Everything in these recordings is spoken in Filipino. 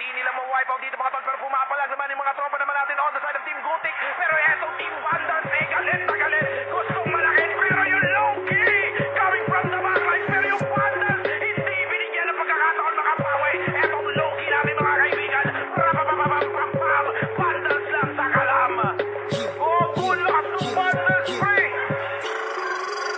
Di nila ma-wipe out dito mga tol, pero pumapalag naman yung mga tropa naman natin on the side of Team Gutik. Pero etong Team Vandals ay galit na galit. Gustong malaki, pero yung low-key coming from the backline. Pero yung Vandals hindi binigyan ng pagkakataon makapawi. Etong low-key namin mga kaibigan. Rapapapapapapam, Vandals lang sa kalam. Oh, bulas ng Vandals free.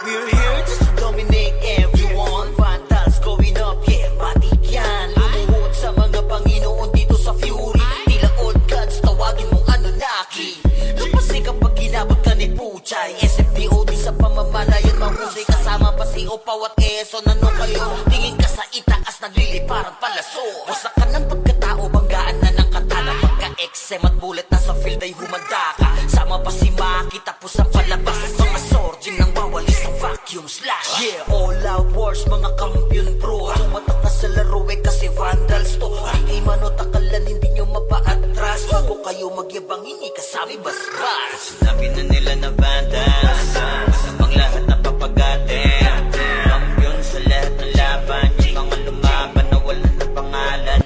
We're here just to dominate everyone. Vandals going up, yeah, matik yan. Lumuhod sa mga Panginoon dito sa Fury. Tila old gods, tawagin mong Anunnaki. Lupasay kapag ginabot ka ni Puchay. SFDOD sa pamamalayan, mahusay kasama pa si Opaw at Quezon. Ano kayo? Tingin ka sa itaas, nagliliparang palaso. Wasak ka ng pagkatao, banggaan na ng katana. Pagka-XM at bullet na sa field ay humanda ka. Sama pa si Maki, tapos ang palabas. Mga sorging nang wawalis ng vacuum slash. Yeah, all out wars, mga kampiyon bro. Tumatak na sa laro eh kasi Vandals to. Hindi mano takalan, hindi nyo mapa-atras. Bago kayo magyabang, hindi kasami basbas. Sinabi na nila na Vandals, masamang lahat na papagatin. Kampiyon sa lahat ng laban, yung mga lumaban na wala na pangalan.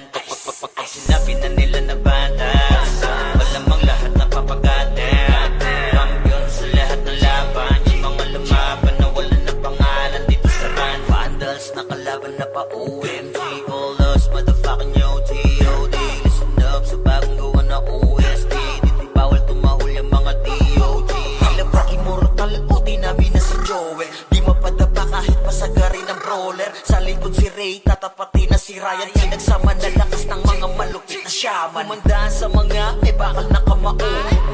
Pag sinabi na nila na Vandals, malamang lahat na papagatin. Kampiyon sa lahat ng laban, yung mga lumaban na wala na pangalan dito sa run. Vandals na kalaban na pa OMG, all us motherfucking yo G.O.D. Listen up sa bagong gawa na OST. Dito bawal tumahol yung mga D.O.G. Tila ba immortal o di namin na si Joel. Di mapadapa kahit pasagarin ng brawler. Sa likod si Ray, tatapatin na si Ryan. Nagsama na lakas ng mga malupit na shaman. Umandaan sa mga may bakal na kamao.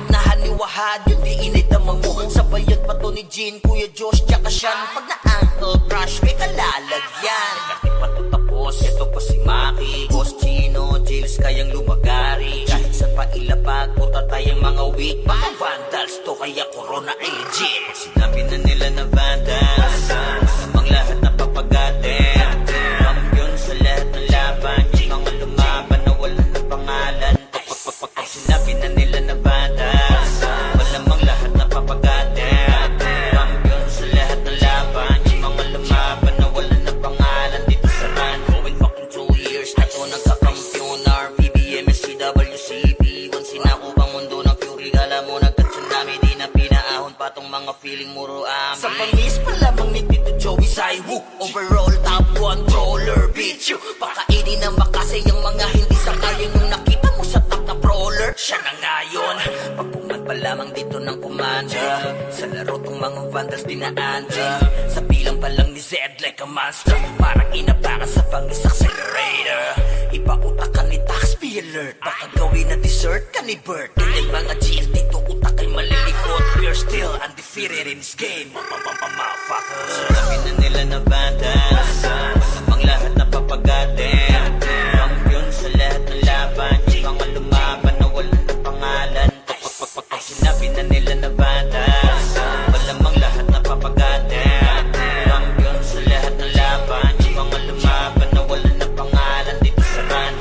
Unahan ni Wahad, yun di inidamang mo. Sabayan pa to ni Jean, Kuya Josh, tsaka Sean. Pag na-ankle crush, may kalalagyan. Kahit pa to tapos, ito pa si Maki, Boss Chino, Jiles kayang lumagari. Kahit saan pa ilapag, puta tayong mga weak. Mga Vandals to, kaya Corona agent. Sinabi na nila na Vandals, masamang lahat na papagatin. Kampiyon sa lahat ng laban, yung mga lumaban na wala na pangalan. Pag sinabi na nila na Vandals, malamang lahat na papagatin. Kampiyon sa lahat ng laban, yung mga lumaban na wala na pangalan dito sa run. Going fucking 2 years na to nagkakampiyon. RPBM, SCWCP, once sinako bang mundo ng Fury. Kala mo nagka-tsunami, di na pinaahon pa tong mga feeling muro amin. Sa pangis pa lamang ni Tito Joey Saiwu, overall top 1 brawler, bitch you. Pakainin ng makasay yung mga hindi sakayin. Yung nakita mo sa top na brawler, siya na ngayon. Pagpungan pa lamang dito ng kumanda, sa laro tong mga Vandals dinaanda. Sa bilang pa lang ni Zed like a monster, parang inapakan sa pangis accelerator. Ipakutakan ni Tax, be alert. Baka gawin na dessert ka ni Bert. Ganyan mga GL dito, utak ay malilikot. We're still undefeated in this game, motherfuckers. Sinabi na nila na Vandals, masamang lahat na papagatin. Kampiyon sa lahat ng laban, yung mga lumaban na wala na pangalan. Pag sinabi na nila na Vandals, malamang lahat na papagatin. Kampiyon sa lahat ng laban, yung mga lumaban na wala na pangalan dito sa run.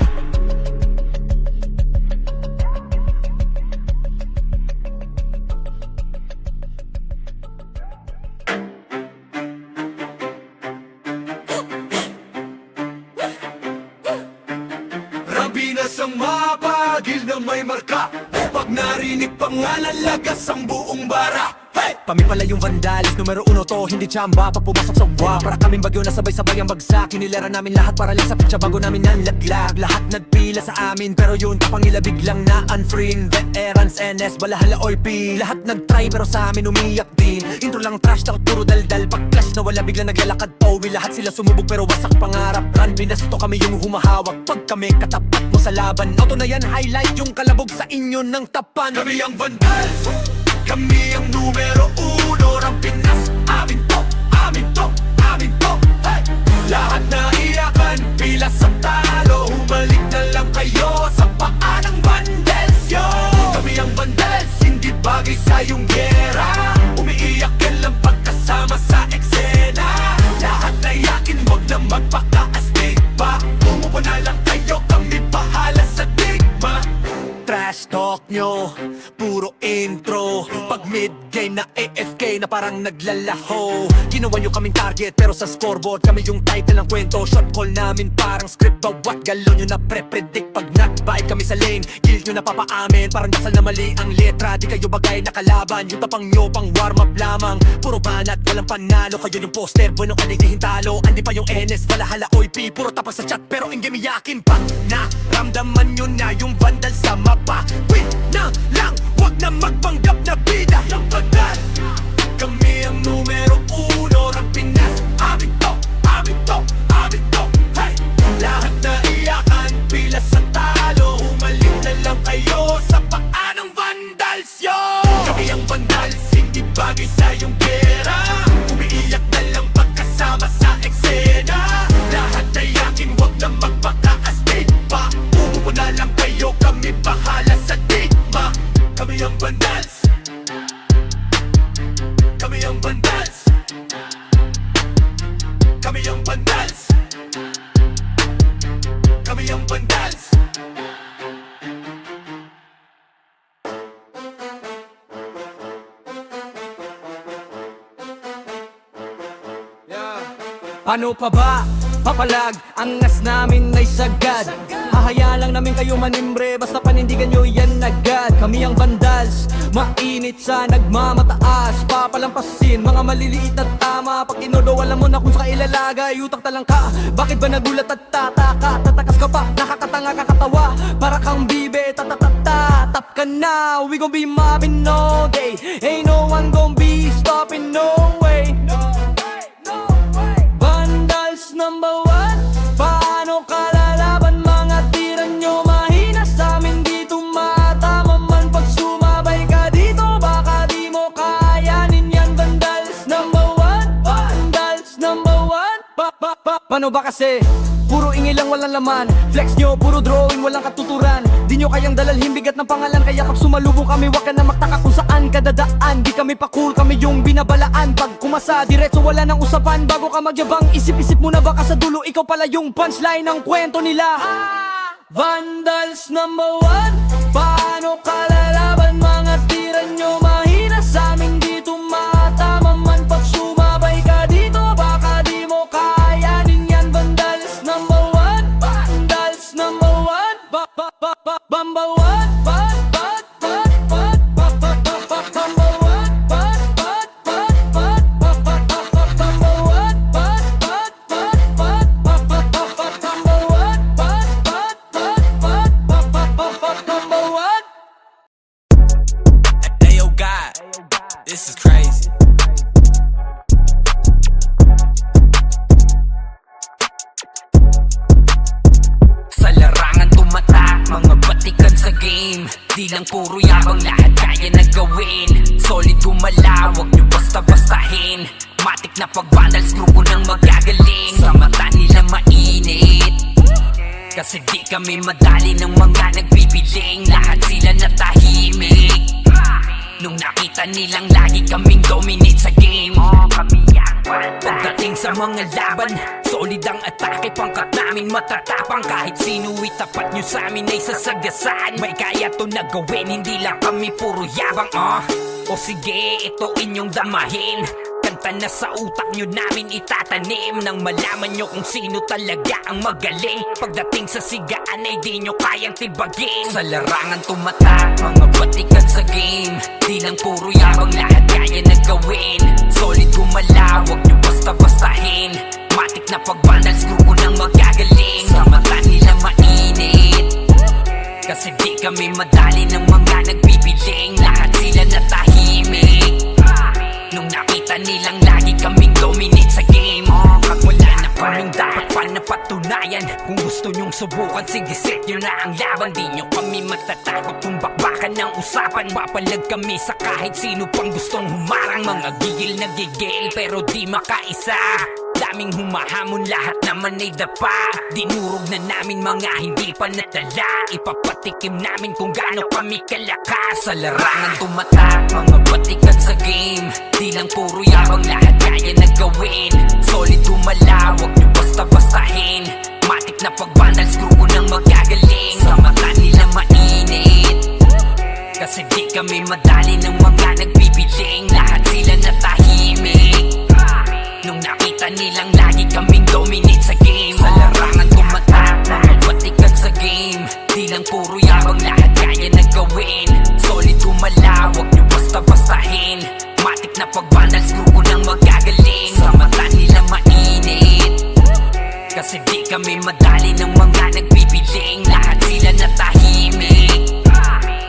Rabinas ang mapagil na may marka. Pag narinig pangalan, lagas ang buong bara. Hey! Kami pala yung Vandals, numero 1 to, hindi tsamba. Pag pumasok sa wa, para kaming bagyo na sabay-sabay ang bagsak. Kinilera namin lahat para lang sa pitsa bago namin nanlaglag. Lahat nagpila sa amin, pero yun kapangila biglang na unfriend. Veterans, NS, balahala, OP. Lahat nagtry pero sa amin umiyak din. Intro lang trash, takot puro daldal. Pag clash na wala biglang naglalakad Owi. Lahat sila sumubog pero wasak pangarap. Run, binasto kami yung humahawak. Pag kami katapat mo sa laban, auto na yan, highlight yung kalabog sa inyo ng tapan. Kami ang Vandals, kami ang numero 1 ng Pinas. Amin to, amin to, amin to. Hey! Lahat na iyakan, pila sa talo. Humalik na lang kayo sa paa ng Vandals, yo. Kami ang Vandals, hindi bagay sa iyong gera. Umiiyak ka lang pagkasama sa eksena. Lahat na yakin, wag na magpaka-astig pa. Umupo na lang kayo, kami bahala sa digma. Trash talk nyo, puro intro. Pag mid-game na AFK na parang naglalaho. Ginawa nyo kaming target pero sa scoreboard kami yung title ng kwento. Shot call namin parang script, bawat galon nyo na pre-predict. Pag nag-bite kami sa lane, kill nyo na papaamin. Parang dasal na mali ang letra, di kayo bagay na kalaban. Yung tapang nyo pang warm up lamang, puro banat, walang panalo. Kayo yung poster, bueno ka di hintalo. Andi pa yung NS, Valhalla, OIP, puro tapos sa chat pero in game iyakin pa. Naramdaman nyo na yung vandal sa mapa. Win na lang, wag na magpanggap na bida. Yung bandal, kami ang numero uno ng Pinas. Amin to, amin to, amin to, hey! Lahat na iyakan, pila sa talo. Humaling na lang kayo sa paa ng vandals, yo! Kami ang vandals, hindi bagay sa iyong pera. Umiiyak na lang pagkasama sa eksena. Lahat na iyakin, wag na magpaka-astig pa. Umupo na lang kayo, kami bahala sa digma. Kami ang vandals, kami ang vandals, kami ang vandals, kami ang vandals. Ano pa ba? Papalag, angas namin ay sagad. Hahayaan lang namin kayo manimbre, basta panindigan nyo yan agad. Kami ang vandals, mainit sa nagmamataas. Papalampasin, mga maliliit na tama. Pag inodo, alam mo na kung saka ilalagay. Utang talang ka, bakit ba nagulat at tataka? Tatakas ka pa, nakakatanga kakatawa. Para kang bibe, tatatata. Tap ka na, we gon' be mobbing all day. Ain't no one gon' be stopping, no way. Vandals number one, paano kalalaban? Mga tira nyo mahina sa amin, di tumatama man. Pag sumabay ka dito, baka di mo kayanin yan. Vandals number one, vandals number one. Paano ba kasi? Puro ingay lang, walang laman. Flex nyo, puro drawing, walang katuturan. Di nyo kayang dalalhin, bigat ng pangalan. Kaya pag sumalubong kami, wag ka na magtaka kung saan kadadaan. Di kami pa cool, kami yung binabalaan. Pag kumasa, diretso wala nang usapan. Bago ka magyabang, isip-isip mo na baka sa dulo ikaw pala yung punchline ng kwento nila. Vandals number one, paano kalalaban? Mga tira nyo mahina sa amin, di tumatama man. Pag sumabay ka dito, baka di mo kayanin yan. Vandals number one, vandals number one, number one, Ayo God, this is crazy. Sa larangan tumatak, mga batikan sa game. Di lang puro yabang, lahat kaya na gawin. Solid gumalaw, wag nyo basta-bastahin. Matik na pag-vandals, grupo nang magagaling. Sa mata nila mainit, kasi di kami madali ng mga nagbibiling. Lahat sila natahimik nung nakita nilang lagi kaming dominate sa game. Pagdating sa mga laban, solid ang atake. Pangkat namin matatapang, kahit sino itapat nyo sa amin ay sasagasaan. May kaya to na gawin, hindi lang kami puro yabang. O sige, ito inyong damahin. Kanta na sa utak nyo namin itatanim, nang malaman nyo kung sino talaga ang magaling. Pagdating sa sigaan ay di nyo kayang tibagin. Sa larangan tumatak, mga batikan sa game. Di lang puro yabang, lahat kaya na gawin. Solid gumalaw, wag nyo basta-bastahin. Matik na pag-vandals, grupo nang magagaling. Sa mata nila mainit, kasi di kami madali ng mga nagbibiling. Lahat sila natahimik nung nakita nilang lagi kaming dominate sa game. Wala na kaming dapat pa napatunayan. Kung gusto nyong subukan, sige set nyo na ang laban. Di nyo kami matatakot kung bakbakan ng usapan. Papalag kami sa kahit sino pang gustong humarang. Mga gigil na gigil pero di makaisa. Daming humahamon, lahat naman ay dapa. Dinurog na namin mga hindi pa natala. Ipapatikim namin kung gaano kami kalakas. Sa larangan tumatak, mga batikan sa game. Di lang puro yabang, lahat kaya na gawin. Solid gumalaw, wag nyo basta-bastahin. Matik na pag-vandals, grupo nang magagaling. Sa mata nila mainit, kasi di kami madali ng mga nagbibiling, lahat sila natahimik. Nung nakita nilang lagi kaming dominate sa game, sa larangan tumatak, mga batikan sa game. Di lang puro yabang, lahat kaya na gawin. Solid gumalaw, wag nyo basta-bastahin. Matik na pag-vandals, grupo ng magagaling. Sa mata nila mainit, kasi di kami madali ng mga nagbibiling, lahat sila natahimik.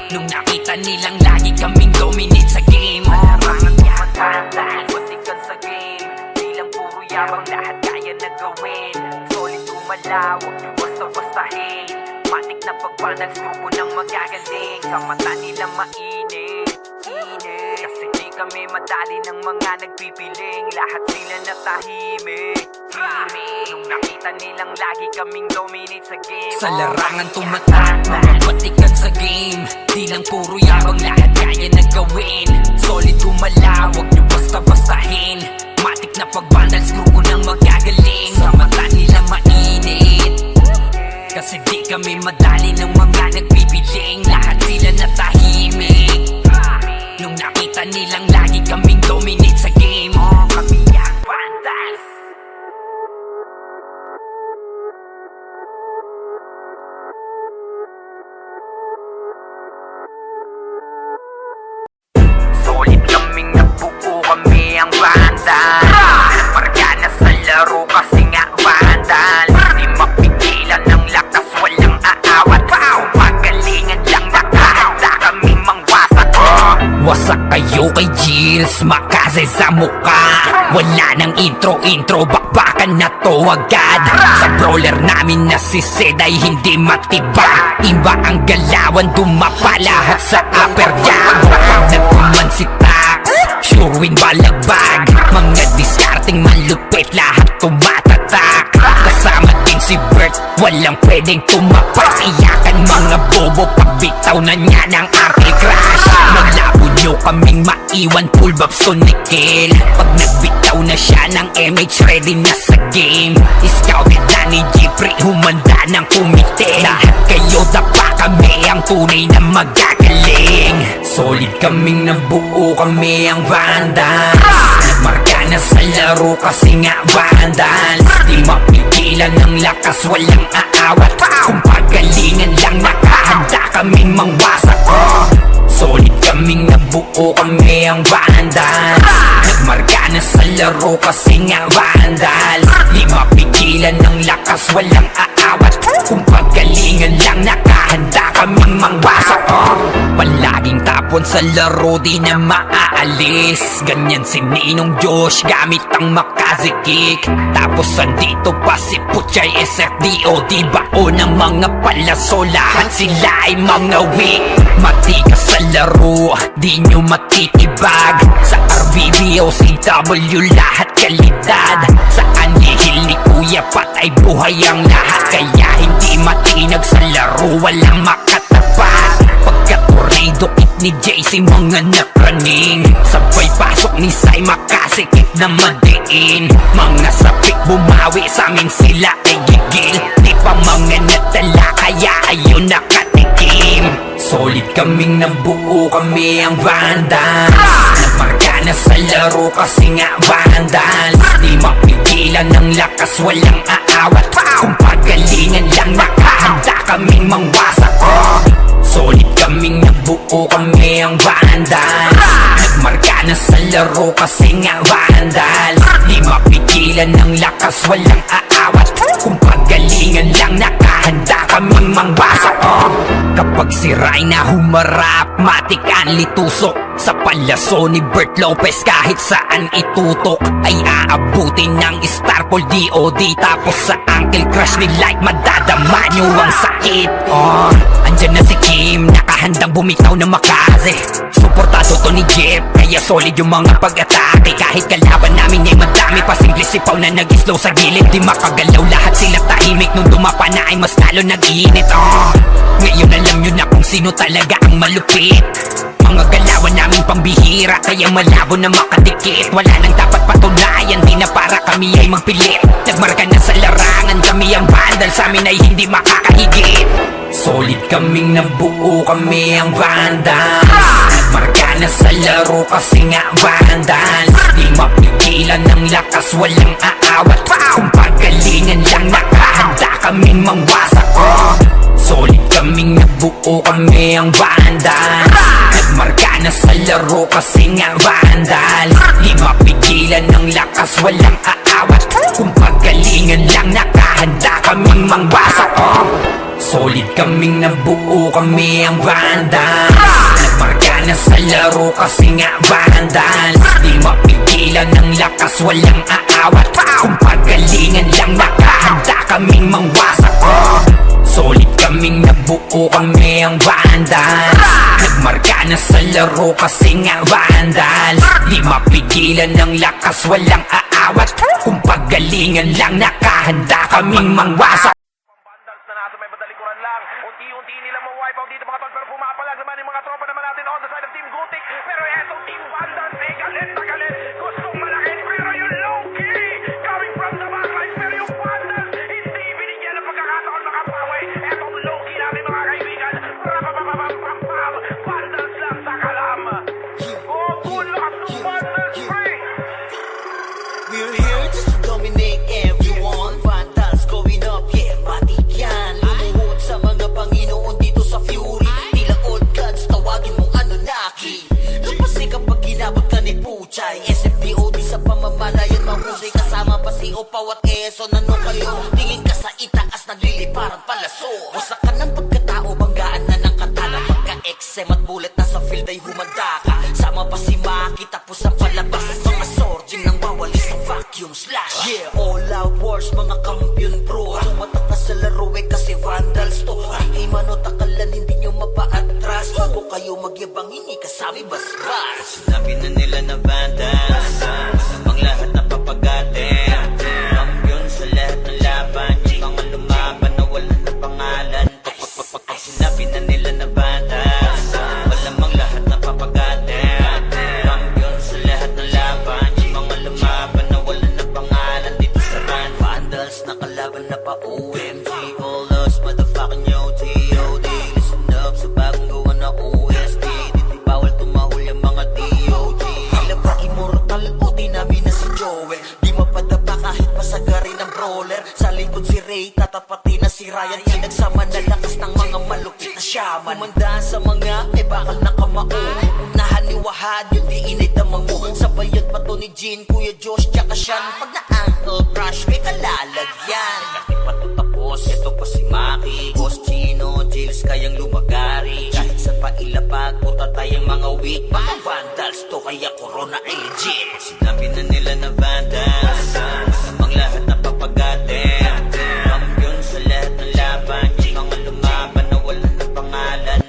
Nung nakita nilang lagi kaming dominate sa game, larangan tumatak, batikan sa game. Di lang puro yabang, lahat kaya na gawin. Solid gumalaw, wag nyo basta-bastahin. Matik na pag-vandals, grupo ng magagaling. Sa mata nila mainit, kasi di kami madali ng mga nagpipiling, lahat sila natahimik. Nung nakita nilang lagi kaming dominate sa game, sa larangan tumatak, mga batikan sa game. Di lang puro yabang, lahat kaya na gawin. Solid gumalaw, wag nyo basta-bastahin. Matik na pag-vandals, grupo ng magagaling. Sa mata nila mainit, kasi di kami madali ng mga nagbibiling, lahat sila natahimik. Nung nakita nilang lagi kaming dominate sa game, kami ang vandals. Solid kaming nabuo, kami ang vandals. Marga na sa laro kasi nga vandals. Di mapigilan ng lakas, walang aawat. Pagalingan lang, nakahanda kaming mangwasak. Wasak kayo kay Gilles, makase sa mukha. Wala nang intro, bakbakan na to agad. Sa brawler namin na si Zed ay hindi matibag. Iba ang galawan, dumapa lahat sa upper jab. Pag nagkuman si Tax, sure win balagbag. Mga discarding malupit, lahat tumatatak. Kasama din si Bert, walang pwedeng tumapak. Iyakan mga bobo, pagbitaw na niya ng anti-crash. Malabo nyo kaming maiwan, full babs to nickel. Pag nagbitaw na siya ng MH, ready na sa game. Scouted na ni Jeffrey, humanda ng kumite. Lahat kayo dapa, kami ang tunay na magagaling. Solid kaming nabuo, kami ang vandals. Marka na sa laro kasi nga vandals. Di mapigilan ng lakas, walang aawat. Kung pagalingan lang, nakahanda kaming mangwasak. Solid kaming nabuo, kami ang vandals. Nagmarka na sa laro kasi nga vandals. Di mapigilan ng lakas, walang aawat. Kung pagalingan lang, nakahanda kaming mangwasak. Palaging tapon sa laro, di na maaalis. Ganyan si Ninong Josh, gamit ang Makaze kick. Tapos andito pa si Puchay SFDO, di bao ng mga palaso. Lahat sila ay mga weak. Matikas sa laro, di nyo matitibag. Sa RVBO, CW, lahat kalidad. Sa anihil ni Kuya patay buhay ang lahat. Kaya hindi matinag sa laro, walang makatapat. Pagka-tornado hit ni JC, mga napraning. Sabay pasok ni Sai, makasikip na madiin. Mga sapik bumawi, sa amin sila ay gigil. Di pa mga natala, kaya ayun nakatikim. Solid kaming nabuo, kami ang vandals. Nagmarka na sa laro kasi nga vandals. Di mapigilan ng lakas, walang aawat. Kung pagalingan lang, nakahanda kaming mangwasak. Solid kaming nabuo, kami ang vandals. Nagmarka na sa laro kasi nga vandals. Di mapigilan ng lakas, walang aawat. Kung pagalingan lang, nakahanda kaming mangwasak. Kapag si Rayna humarap, matik ang litusok. Sa palaso ni Bert Lopez, kahit saan itutok ay aabutin ng Starpol DOD. Tapos sa Uncle Crush ni Light, madadama nyo ang sakit. Andyan na si Kim, nakahandang bumitaw na Makaze. Suportado to ni Jeff, kaya solid yung mga pag-atake. Kahit kalaban namin ay madami, pasimple sipaw na nag-slow sa gilid. Di makagalaw, lahat sila tahimik. Nung dumapa na ay mas lalo nag-iinit. Ngayon alam nyo na kung sino talaga ang malupit. Mga galawan namin pambihira, kaya malabo na makadikit. Wala nang dapat patunayan, di na para kami ay magpilit. Nagmarka na sa larangan, kami ang vandal, sa amin ay hindi makakahigit. Solid kaming nabuo, kami ang vandals. Nagmarka na sa laro kasi nga vandals. Di mapigilan ng lakas, walang aawat. Kung pagalingan lang, nakahanda kaming mangwasak. Solid kaming nabuo, kami ang vandals. Nagmarka na sa laro kasi nga vandals. Di mapigilan ng lakas, walang aawat. Kung pagalingan lang, nakahanda kaming mangwasak. Solid kaming nabuo, kami ang vandals. Nagmarka na sa laro kasi nga vandals. Di mapigilan ng lakas, walang aawat. Kung pagalingan lang, nakahanda kaming mangwasak. Solid kaming nabuo, kami ang vandals. Nagmarka na sa laro kasi nga vandals. Di mapigilan ng lakas, walang aawat. Kung pagalingan lang, nakahanda kaming mangwasak. Vandals na natin may badalikuran lang. Unti-unti nila ma-wipe out dito mga tol. Pero pumapalag naman yung mga tropa naman natin on the side of Team Gutik. Pero etong Team Vandals ay galit na galit. Gustong malakit pero yung low-key coming from the backline. Pero yung Vandals hindi binigyan ng pagkakataon makapawi. Etong low-key natin mga kaibigan. Rapapapapapapam. Vandals lang sa kalam. Oh, good luck to Vandals Spring. We're here just to dominate everyone. Vandals going up, yeah, matik yan. Lumuhod sa mga Panginoon dito sa Fury. Tila old gods, tawagin mong Anunnaki. Lupasi kapag ginabot ka ni Puchay. SFDOD sa pamamalayan, mahusay kasama pa si Opaw at Quezon. Ano kayo? Tingin ka sa itaas, nagliliparang palaso. Wasak ka ng pagkatao, banggaan na ng katana. Pagka-XM at bullet na sa field ay humanda ka. Sama pa si Maki, tapos ang palabas. Mga swords, nang wawalis sa vacuum slash. Yeah, all out wars, mga kampiyon bro. Tumatak na sa laro eh kasi vandals to. Hindi mano takalan, hindi nyo mapa-atras. Bago kayo magyabang, hindi kasami basbas. Sinabi na nila na vandals, ang lahat na papagatin. Kampiyon sa lahat ng laban, yung mga lumaban na wala na pangalan. Pag sinabi na nila na vandals, malamang lahat na papagatin. Kampiyon sa lahat ng laban, yung mga lumaban na wala na pangalan dito sa run. Vandals na kalaban na pa OMG, all us motherfucking yo G.O.D. Listen up sa bagong gawa na OST. Di bawal tumahol yung mga DOG. Tila ba immortal o dinabi na si Joel? Di mapadapa kahit pasagari ng brawler. Sa likod si Ray, tatapati na si Ryan. Pinagsama na lakas ng mga malupit na shaman. Kumandaan sa mga may bakal na kamao. Unahan ni Wahad, yung di inay damang mo. Sabayan pa to ni Jean, Kuya Josh, tsaka Sean. Pag na-ankle crush, may kalalagyan. Kahit pa to tapos, ito pa si Maki, Boss Chino, Jills kayang lumagari. Kahit sa pailapag, puta tayong mga weak. Mga vandals to, kaya corona ay legit. Sinabi na nila na vandals, ang lahat na papagatin. Kampiyon sa lahat ng laban, yung mga lumaban na wala na pangalan.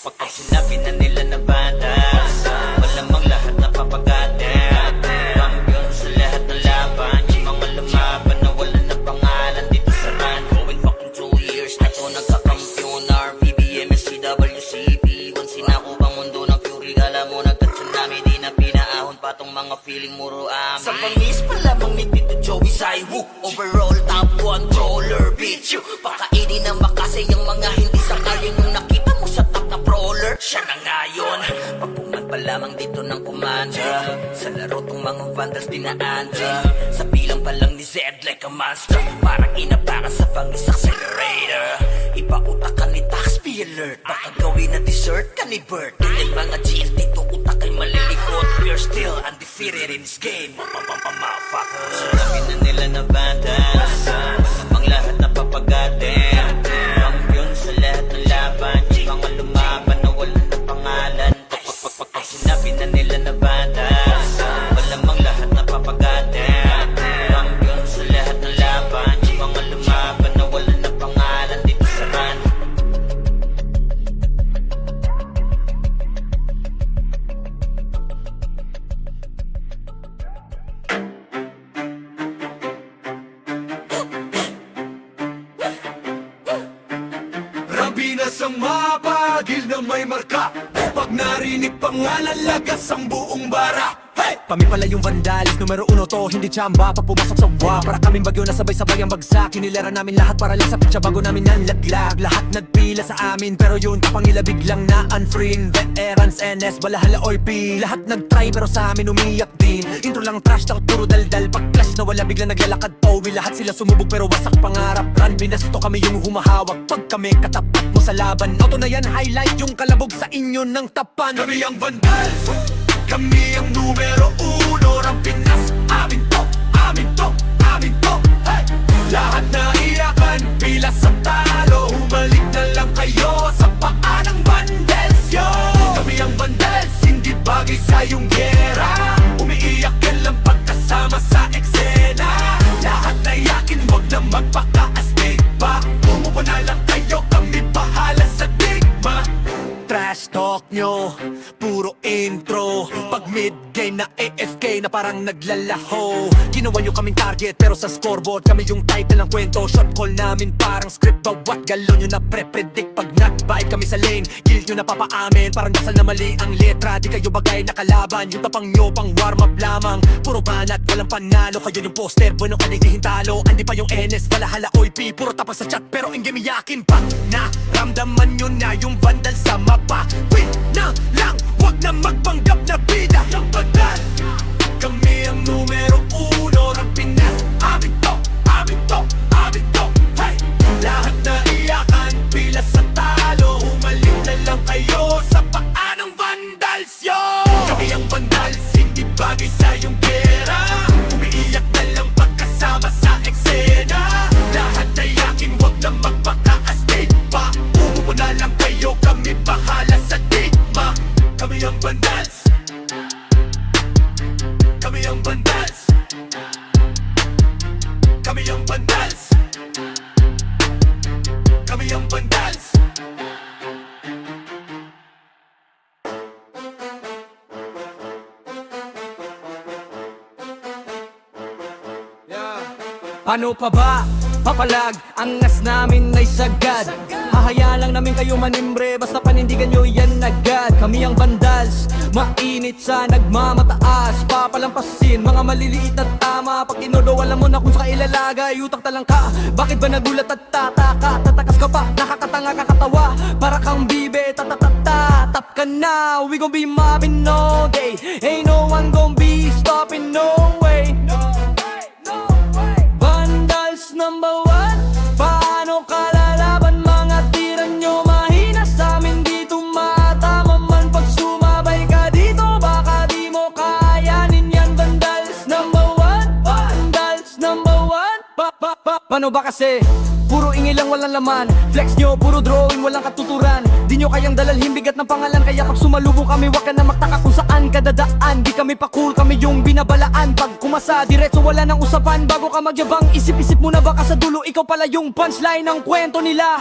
Pag sinabi na nila na vandals, malamang lahat na papagatin. Kampiyon sa lahat ng laban, yung mga lumaban na wala na pangalan dito sa run. Going fucking 2 years na to nagkakampiyon. RPBM, SCWCP, once sinako bang mundo ng Fury. Alam mo nagka-tsunami, di na pinaahon pa tong mga feeling muro amin. Sa pangis pa lamang ni Tito Joey Saiwu, overall top 1 brawler, bitch you. Pakainin ng makasay yung mga hindi sangayon. Yung nakita mo sa top na brawler, siya na ngayon. Pagpungan pa lamang dito ng commander, sa laro tong mga vandals dinaanda. Sa bilang pa lang ni Zed like a monster, parang inabaka sa pangis accelerator. Ipautak ka ni Tax, be alert. Baka gawin na dessert ka ni Bert. Yung mga GL dito utak ay malilikot. We're still undefeated in this game. Motherfuckers. Sinabi na nila na vandals, ang lahat na papagatin. Kampiyon sa lahat ng laban, yung mga lumaban na wala na pangalan. Pag sinabi na nila na vandals, malamang lahat na papagatin. Kampiyon sa lahat ng laban, yung mga lumaban na wala na pangalan dito sa run. Rambinas ang mapagil na may marka. Pag narinig pangalan, lagas ang buong bara. Hey! Kami pala yung Vandals, numero 1 to, hindi tsamba. Pag pumasok sa wa, para kaming bagyo na sabay-sabay ang bagsak. Kinilera namin lahat para lang sa pitsa bago namin nanlaglag. Lahat nagpila sa amin, pero yun kapangila biglang na unfree. Veterans, NS, balahala, OP. Lahat nagtry pero sa amin umiyak din. Intro lang trash, takot puro daldal. Pag clash na wala biglang naglalakad Owi. Lahat sila sumubog pero wasak pangarap. Run, binasto kami yung humahawak. Pag kami katapat mo sa laban, auto na yan, highlight yung kalabog sa inyo ng tapan. Kami ang Vandals, kami ang numero 1. Ang Pinas, amin to, amin to, amin to, hey! Lahat na iyakan, pilas ang talo. Humalik na lang kayo sa paa ng Vandals, yo! Kami ang Vandals, hindi bagay sa iyong gera. Umiiyak ka lang pagkasama sa eksena. Lahat na iyakin, wag na magpaka-astig pa. Umupo na lang kayo, kami bahala sa digma. Trash talk nyo, puro intro. Pag mid-game na AFK na parang naglalaho. Ginawa nyo kaming target pero sa scoreboard kami yung title ng kwento. Shot call namin parang script, bawat galon nyo na pre-predict. Pag nag-vibe kami sa lane, guild nyo na papaamin. Parang dasal na mali ang letra, di kayo bagay na kalaban. Yung tapang nyo pang warm up lamang, puro banat, walang panalo. Kayo yung poster, bueno ka hintalo. Andi pa yung NS, balahala, OIP. Puro tapas sa chat pero ingame yakin pa. Naramdaman nyo na yung Vandal sa mapa. Win na lang, wag na magpanggap na bida. Ang Vandal, kami ang numero 1. Ang Pinas, amin to, amin to, amin to, hey! Lahat na iyakan, pilas sa talo. Humalik na lang kayo sa paa ng Vandals, yo! Kami ang Vandals, hindi bagay sa iyong gera. Umiiyak na lang pagkasama sa eksena. Lahat na iyakin, wag na magpaka-astig pa. Umupo na lang kayo, kami bahala sa digma. Kami ang Vandals, kami ang Vandals, kami ang Vandals, kami ang Vandals. Ano pa ba? Papalag, angas namin ay sagad. Hahayaan lang namin kayo manimbre, basta panindigan nyo yan agad. Kami ang Vandals, mainit sa nagmamataas. Papalampasin, mga maliliit na tama. Pag tinodo, alam mo na kung sa ilalagay. Utak talang ka, bakit ba nagulat at tataka? Tatakas ka pa, nakakatanga kakatawa. Para kang bibe, tatatata. Tap ka na, we gon' be mobbing all day. Ain't no one gon' be stopping, no way. Vandals number 1, paano kalalaban? Mga tira nyo mahina sa amin, dito matama man. Pag sumabay ka dito, baka di mo kayanin yan. Vandals number 1, Vandals number 1. Paano ba kasi? Puro ingay lang, walang laman. Flex nyo, puro drawing, walang katuturan. Di nyo kayang dalalhin bigat ng pangalan. Kaya pag sumalubong kami, wag ka na magtaka kung saan ka dadaan. Di kami pa cool, kami yung binabalaan. Pag kumasa, diretso wala nang usapan. Bago ka magyabang, isip-isip muna baka sa dulo ikaw pala yung punchline ng kwento nila.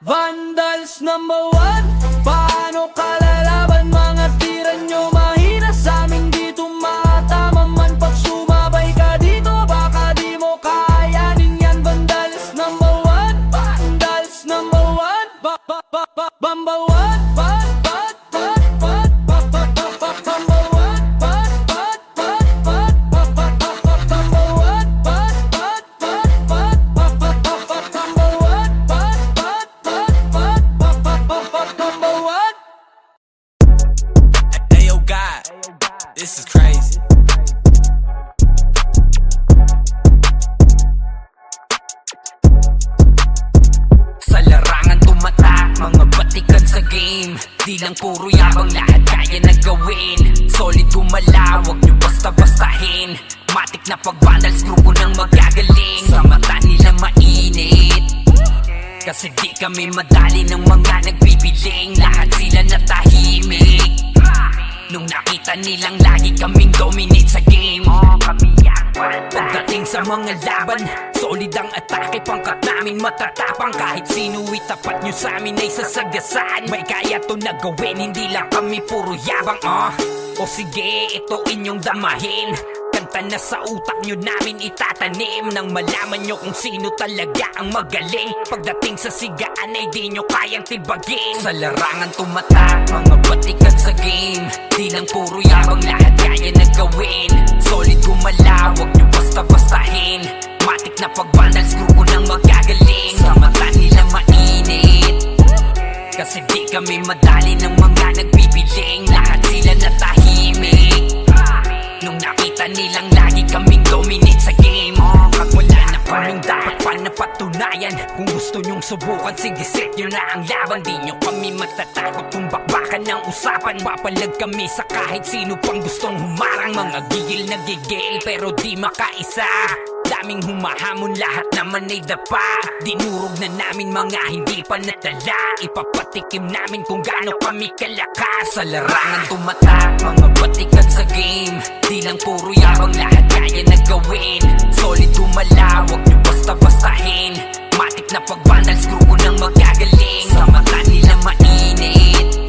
Vandals number 1, paano kalalaban? Mga tira nyo mahina sa amin, dito matama man. Pag sumabay ka dito, baka di mo kayanin yan. Vandals number 1, Vandals number 1, Bamba 1, Ayo God, this is crazy. Sa larangan tumatak, mga batikan sa game. Di lang puro yabang, lahat kaya na gawin. Solid gumalaw, wag nyo basta-bastahin. Matik na pag-vandals, grupo ng magagaling. Sa mata nila mainit, kasi di kami madali ng mga nagbibiling. Lahat sila natahimik nung nakita nilang lagi kaming dominate sa game. Pagdating sa mga laban, solid ang atake. Pangkat namin matatapang, kahit sinu'y tapat nyo sa amin ay sasagasaan. May kaya to na gawin, hindi lang kami puro yabang. O sige, ito inyong damahin. Kanta Data na sa utak nyo namin itatanim nang malaman nyo kung sino talaga ang magaling. Pagdating sa sigaan ay di nyo kayang tibagin. Sa larangan tumatak, mga batikan sa game. Di lang puro yabang, lahat kaya na gawin. Solid gumalaw, wag nyo basta-bastahin. Matik na pagbandals, grupo nang magagaling. Sa mata nila mainit, kasi di kami madali ng mga nagbibiling. Lahat sila natahimik nung nakita nilang lagi kaming dominate sa game. At wala na kaming dapat pa napatunayan. Kung gusto nyong subukan, sige set nyo na ang laban. Di nyo kami matatakot kung bakbakan ng usapan. Papalag kami sa kahit sino pang gustong humarang. Mga gigil na gigil pero di makaisa. Daming humahamon, lahat naman ay dapa. Dinurog na namin mga hindi pa natala. Ipapatikim namin kung gaano kami kalakas. Sa larangan tumatak, mga batikan sa game. Di lang puro yabang, lahat kaya na gawin. Solid gumalaw, wag nyo basta-bastahin. Matik na pagbandals, grupo nang magagaling. Sa mata nila mainit,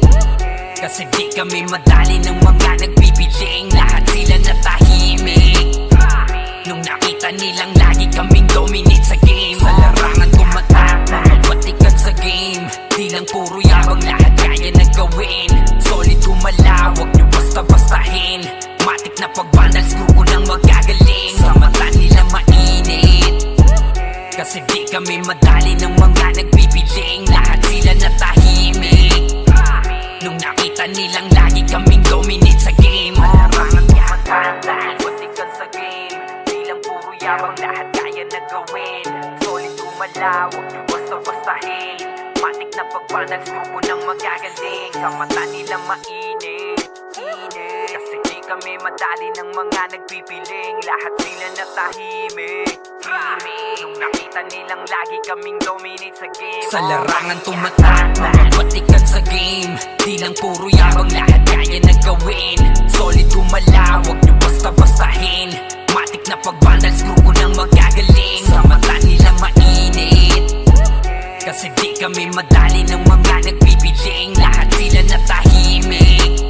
kasi di kami madali ng mga nagbibiling. Lahat sila natahimik nung nakita nilang lagi kaming dominate sa game. Sa larangan tumatak, mga batikan sa game. Di lang puro yabang, lahat kaya na gawin. Solid gumalaw, wag nyo basta-bastahin. Matik na pagbandals, grupo nang magagaling. Sa mata nila mainit, kasi di kami madali ng mga nagbibiling. Lahat sila natahimik nung nakita nilang lagi kaming dominate sa game. Larangan tumatak, batikan sa game. Di lang puro yabang, lahat kaya na gawin. Solid gumalaw, wag nyo basta-bastahin. Matik na pagbandals, grupo nang magagaling. Sa mata nila mainit, kasi di kami madali ng mga nagpipiling. Lahat sila natahimik nung nakita nilang lagi kaming dominate sa game. Sa larangan tumatak, mga batikan sa game. Di lang puro yabang, lahat kaya na gawin. Solid gumalaw, wag nyo basta-bastahin. Matik na pagbandals, grupo nang magagaling. Sa mata nila mainit, kasi di kami madali ng mga nagbibiling. Lahat sila natahimik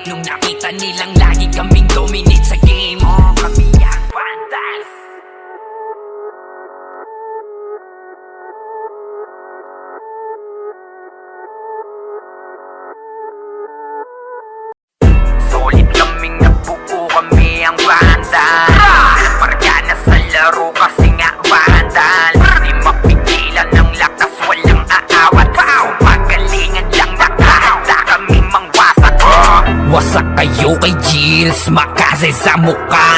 nung nakita nilang lagi kaming dominate sa game. Kami ang Vandals. Solid kaming nabuo, kami ang Vandals. Marga na sa laro kasi nga Vandals. Di mapigilan ng lakas, walang aawat. Magalingan lang, nakahanda kaming mangwasak. Wasak kayo kay Gilles, makase sa muka.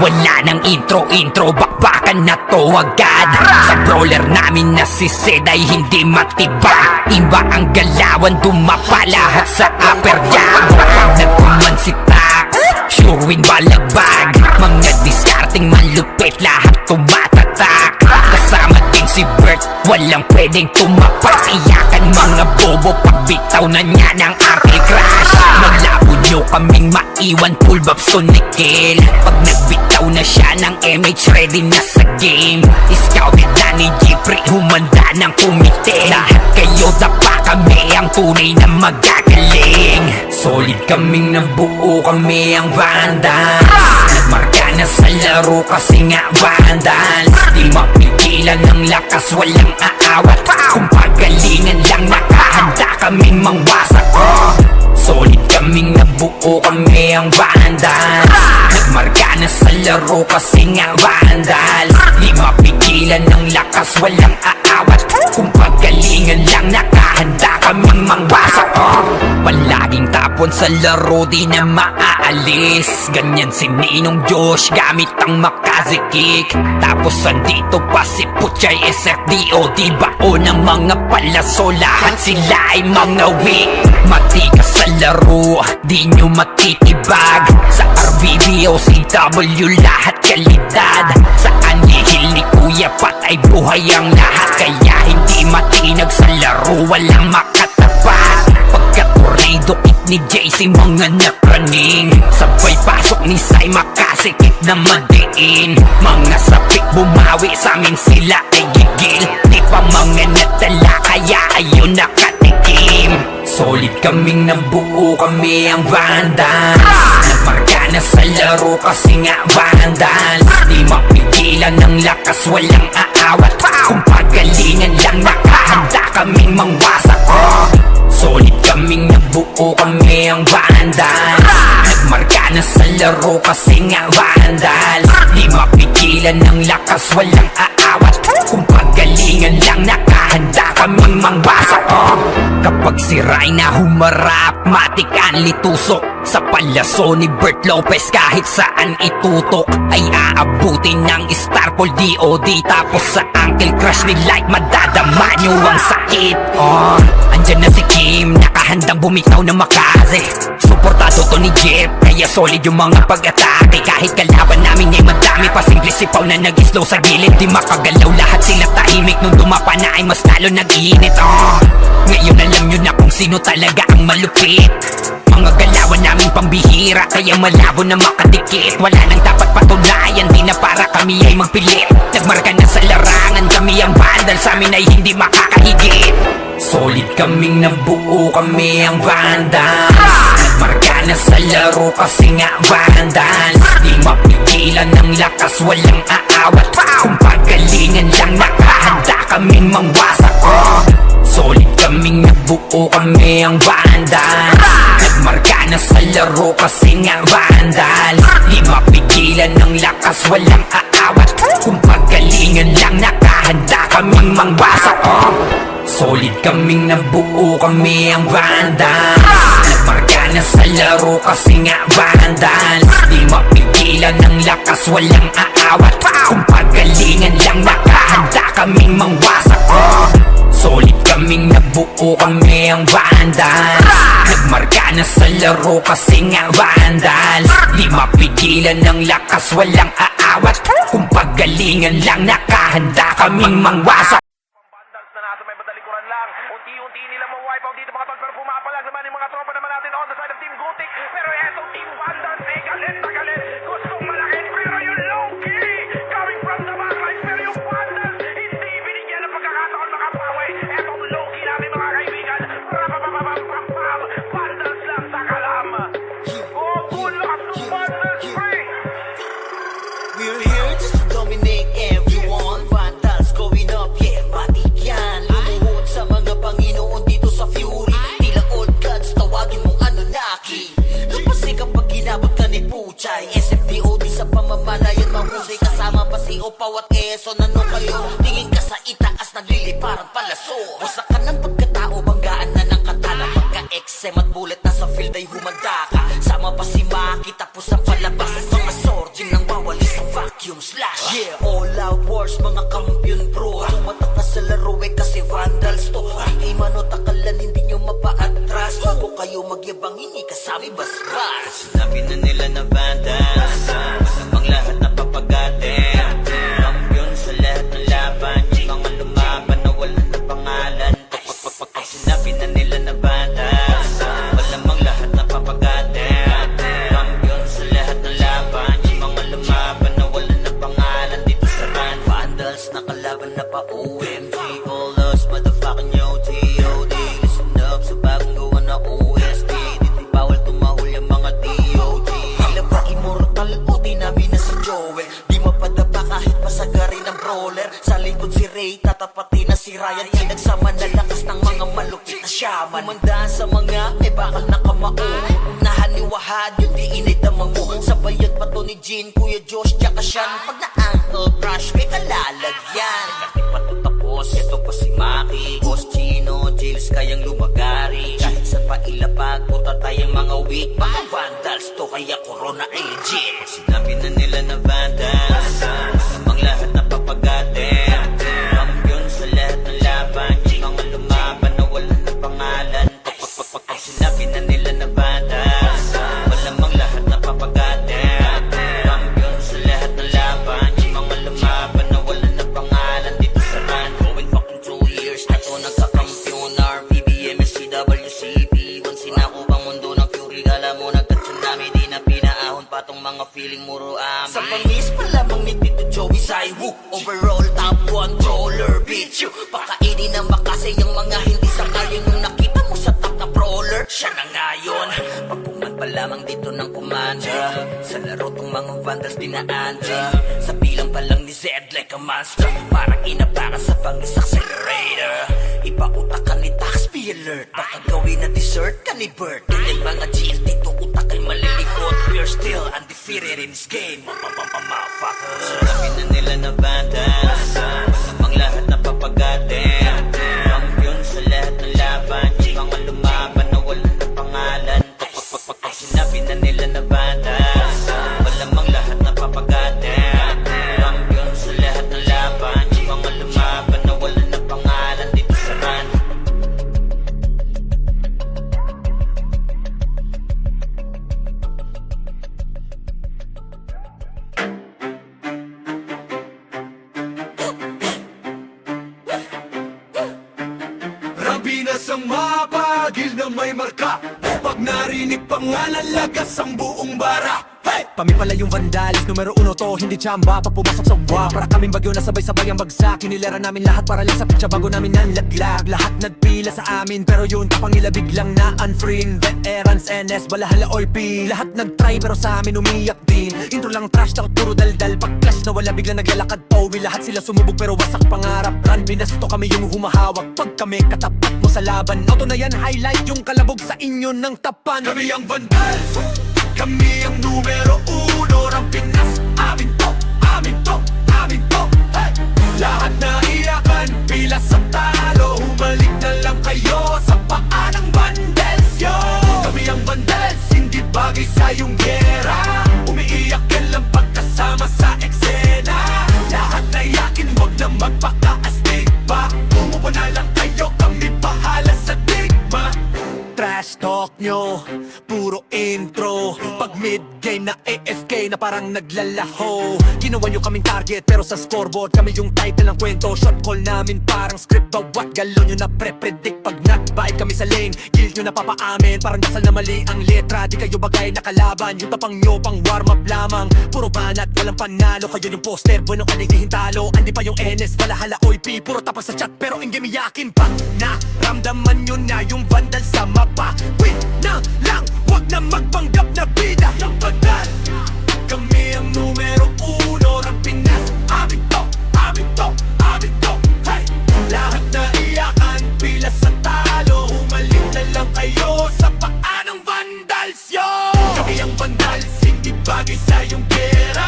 Wala nang intro, bakbakan na to agad. Sa brawler namin na si Zed ay hindi matibag. Iba ang galawan, dumapa lahat sa upper jab. Nagkuman si Tax, sure win balagbag. Mga discarding malupit, lahat tumatatak. Kasama din si Bert, walang pwedeng tumapak. Iyakan mga bobo, pagbitaw na niya ng anti-crash. Malabo nyo kaming maiwan, full babs to nickel. Pag nagbitaw na siya ng MH, ready na sa game. Scouted na ni Jeffrey, humanda ng kumite. Lahat kayo dapa, kami ang tunay na magagaling. Solid kaming nabuo, kami ang Vandals. Nagmarka na sa laro kasi nga Vandals. Di mapigilan ng lakas, walang aawat. Kung pagalingan lang, nakahanda kaming mangwasak. Solid kaming nabuo, kami ang Vandals. Nagmarka na sa laro kasi nga Vandals. Di mapigilan ng lakas, walang aawat. Kung pagalingan lang, nakahanda kaming mangwasak. Palaging tapon sa laro, di na maaalis. Ganyan si Ninong Josh, gamit ang Makaze kick. Tapos andito pa si Puchay SFDO. Di bao ng mga palaso, lahat sila ay mga weak. Matikas sa laro, di nyo matitibag. Sa RBBO, CW, lahat kalidad. Sa anihil ni Kuya Pat ay buhay ang lahat. Kaya hindi matinag sa laro, walang makatapat. Pagka-tornado kit ni JC, mga napraning. Sabay pasok ni Sai, makasikip na madiin. Mga sapik bumawi, sa amin sila ay gigil. Di pa mga natala, kaya ayun nakatikim. Solid kaming nabuo, kami ang Vandals. Nagmarka na sa laro kasi nga Vandals. Di mapigilan ng lakas, walang aawat. Kung pagalingan lang, nakahanda kaming mangwasak. Solid kaming nabuo, kami ang Vandals. Nagmarka na sa laro kasi nga Vandals. Di mapigilan ng lakas, walang aawat. Kung pagalingan lang, nakahanda kaming mangwasak. Kapag siray na humarap, matik ang litusok. Sa palaso ni Bert Lopez, kahit saan itutok ay aabutin ng Starpol DOD. Tapos sa Uncle Crush ni Light, madadama nyo ang sakit. Andyan na si Kim, nakahandang bumitaw na makaze. Suportado to ni Jeff, kaya solid yung mga pag-atake. Kahit kalaban namin ay madami, pasimple sipaw na nag-slow sa gilid. Di makagalaw, lahat sila tahimik. Nung dumapa na ay mas lalo nag-iinit. Ngayon alam nyo na kung sino talaga ang malupit. Mga galawan namin pambihira, kaya malabo na makadikit. Wala nang dapat patunayan, di na para kami ay magpilit. Nagmarka na sa larangan, kami ang Vandal, sa amin ay hindi makakahigit. Solid kaming nabuo, kami ang Vandals. Nagmarka na sa laro kasi nga Vandals. Di mapigilan ng lakas, walang aawat. Kung pagalingan lang, nakahanda kaming mangwasak. Solid kaming nabuo, kami ang Vandals. Nagmarka na sa laro kasi nga Vandals. Di mapigilan ng lakas, walang aawat. Kung pagalingan lang, nakahanda kaming mangwasak. Solid kaming nabuo, kami ang Vandals. Nagmarka na sa laro kasi nga Vandals. Di mapigilan ng lakas, walang aawat. Kung pagalingan lang, nakahanda kaming mangwasak. Solid kaming nabuo, kami ang Vandals. Nagmarka na sa laro kasi nga Vandals. Di mapigilan ng lakas, walang aawat. Kung pagalingan lang, nakahanda kaming mangwasak. Vandals na nasa may badalikuran lang. Unti-unti nila ma-wipe out dito mga tol. Pero pumapalag naman yung mga tropa naman natin on the side of Team Gotik. Pero etong Team Vandals ay galit na galit. Gustong malakit pero yung low-key coming from the backline. Pero yung Vandals hindi binigyan ng pagkakataon makapawi. Etong low-key natin mga kaibigan. Rapapapapapapam. Vandals lang sa kalam. Oh, good luck to Vandals Spring. We're here just to dominate everyone. Vandals going up, yeah, matik yan. Lumuhod sa mga Panginoon dito sa Fury. Tila old gods, tawagin mong Anunnaki. Lapasay kapag ginabot ka ni Puchay. SFDOD sa pamamalayan, mahusay kasama pa si Opaw at Quezon. Ano kayo? Tingin ka sa itaas, nagliliparang palaso. Wasak ka ng pagkatao, banggaan na ng katana. Pagka-XM at bullet na sa field ay humanda ka. Sama pa si Maki, tapos ang palabas. Mga swords, nang wawalis sa vacuum slash. Yeah, all out wars, mga kampiyon pro. Tumatak na sa laro eh kasi Vandals to. Di mano takalan, hindi nyo mapa-atras. Bago kayo magyabang, hindi kasami basbas. Sinabi na nila na Vandals, ang lahat na papagatin. Kampiyon sa lahat ng laban, yung mga lumaban na wala na pangalan. Sinabi na nila na Vandals, malamang lahat na papagatin. Kampiyon sa lahat ng laban, yung mga lumaban na wala na pangalan dito sa run. Vandals na kalaban na pa OMG, all us motherfucking yo G.O.D. Listen up sa bagong gawa na OST. Dito bawal tumahol yung mga DOG. Tila ba immortal o di namin na si Joel? Di mapadapa kahit pasagari ng brawler. Sa likod si Ray, tatapatin na si Ryan. Pinagsama na lakas ng mga malupit na shaman. Kumandaan sa mga may bakal na kamao. Unahan ni Wahad, yung di inidamang mo. Sabayan pa to ni Jean, Kuya Josh, tsaka Sean. Pag na-ankle crush, may kalalagyan. Katipat to tapos, ito pa si Maki. Boss Chino, Jills, kayang lumagari. Kahit sa pailapag, puta tayong mga weak. Mga Vandals to, kaya Corona ay legit. Sinabi na nila na Vandals, ang lahat na papagatin. Kampiyon sa lahat ng laban, yung mga lumaban na wala na pangalan. Sinabi na nila na Vandals, malamang lahat na papagatin. Kampiyon sa lahat ng laban, yung mga lumaban na wala na pangalan dito sa run. Going fucking 2 years na to nagkakampiyon. RPBM, SCWCP. Once sinako bang mundo ng Fury, kala mo nagka-tsunami. Di na pinaahon pa tong mga feeling muro amin. Sa pangis pa lamang ni Tito Joey Zaiwu. Overall top 1 brawler, bitch you. Pakainin ng makasay yung mga hindi sangayon yung nakita mo sa top na pro. dinaan Sa bilang pa lang ni Zed like a monster Parang inabaka sa pang-accelerator Ipautak ka ni Taxpi alert Baka gawin na dessert ka ni Bert Ganyan mga GL dito utak ay malilikot We're still undefeated in this game Motherfuckers Sabi na nila na bandas Masamang lahat na papagatin Kampiyon sa lahat ng laban Yung mga lumaban na wala na pangalan Pag sinabi na nila na bandas Malamang lahat na papagatin Kampiyon sa lahat ng laban Yung mga lumaban na wala na pangalan dito sa run Rabinas ang mapagil na may marka Pag narinig pangalan lagas ang buong bara Hey! Kami pala yung vandalis, numero uno to, hindi tsamba. Pag pumasok sa wa, para kaming bagyo na sabay-sabay ang bagsak. Kinilera namin lahat para lang sa pitsa bago namin nanlaglag. Lahat nagpila sa amin, pero yun kapangila biglang na unfree. Veterans, NS, balahala or P. Lahat nagtry pero sa amin umiyak din. Intro lang trash talk, puro daldal. Pag clash na wala biglang naglalakad Pauwi lahat sila sumubog pero wasak pangarap. Run, binasto kami yung humahawak. Pag kami katapat mo sa laban, auto na yan, highlight yung kalabog sa inyo ng tapan. Kami ang vandals Kami ang numero uno ng Pinas Amin to, amin to, amin to hey! Lahat na iyakan, pila sa talo Humalik na lang kayo sa paa ng vandals yo! Kami ang vandals, hindi bagay sa iyong gera Umiiyak ka lang pagkasama sa eksena Lahat na yakin, wag na magpaka-astig pa Umupo na lang kayo, kami bahala sa digma Trash talk nyo, puro intro. Pag mid-game na AFK na parang naglalaho. Ginawa nyo kaming target pero sa scoreboard kami yung title ng kwento. Shot call namin parang script, bawat galon nyo na pre-predict. Pag nag-vibe kami sa lane, guild nyo na papaamin. Parang dasal na mali ang letra, di kayo bagay na kalaban. Yung tapang nyo pang warm up lamang. Puro banat, walang panalo. Kayo yung poster, bueno ka nagdihin talo. Andi pa yung NS, balahala OIP. Puro tapang sa chat pero in game yakin pa. Naramdaman nyo na yung vandal sa mapa. Win na lang, wag na magpanggap na bida. Yung bandal Kami ang numero uno ng Pinas Amin to, amin to, amin to hey! Lahat na iyakan, pila sa talo Humalik na lang kayo sa paa ng vandals yo! Kami ang vandals, hindi bagay sa iyong gera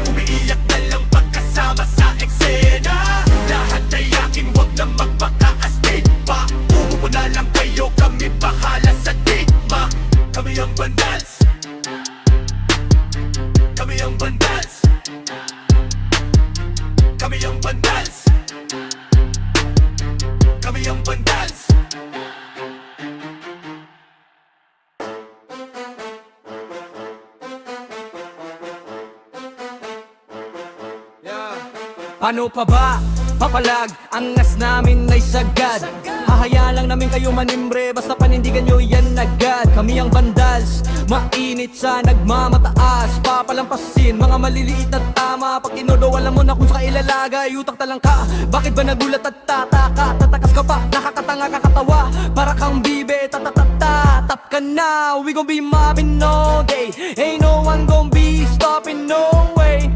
Umiiyak na lang pagkasama sa eksena Lahat na yakin, wag na magpaka-astig pa Umupo na lang kayo, kami bahala sa digma Kami ang vandals Kami ang vandals Kami ang vandals Kami ang vandals Ano pa ba? Papalag, angas namin ay sagad. Hahayaan lang namin kayo manimbre, basta panindigan nyo yan agad. Kami ang vandals, mainit sa nagmamataas. Papalampasin, mga maliliit na tama. Pag inodo, alam mo na kung sa ilalagay. Utang talang ka, bakit ba nagulat at tataka? Tatakas ka pa, nakakatanga kakatawa. Para kang bibe, tatatata. Tap ka na, we gon' be mobbing all day. Ain't no one gon' be stopping, no way.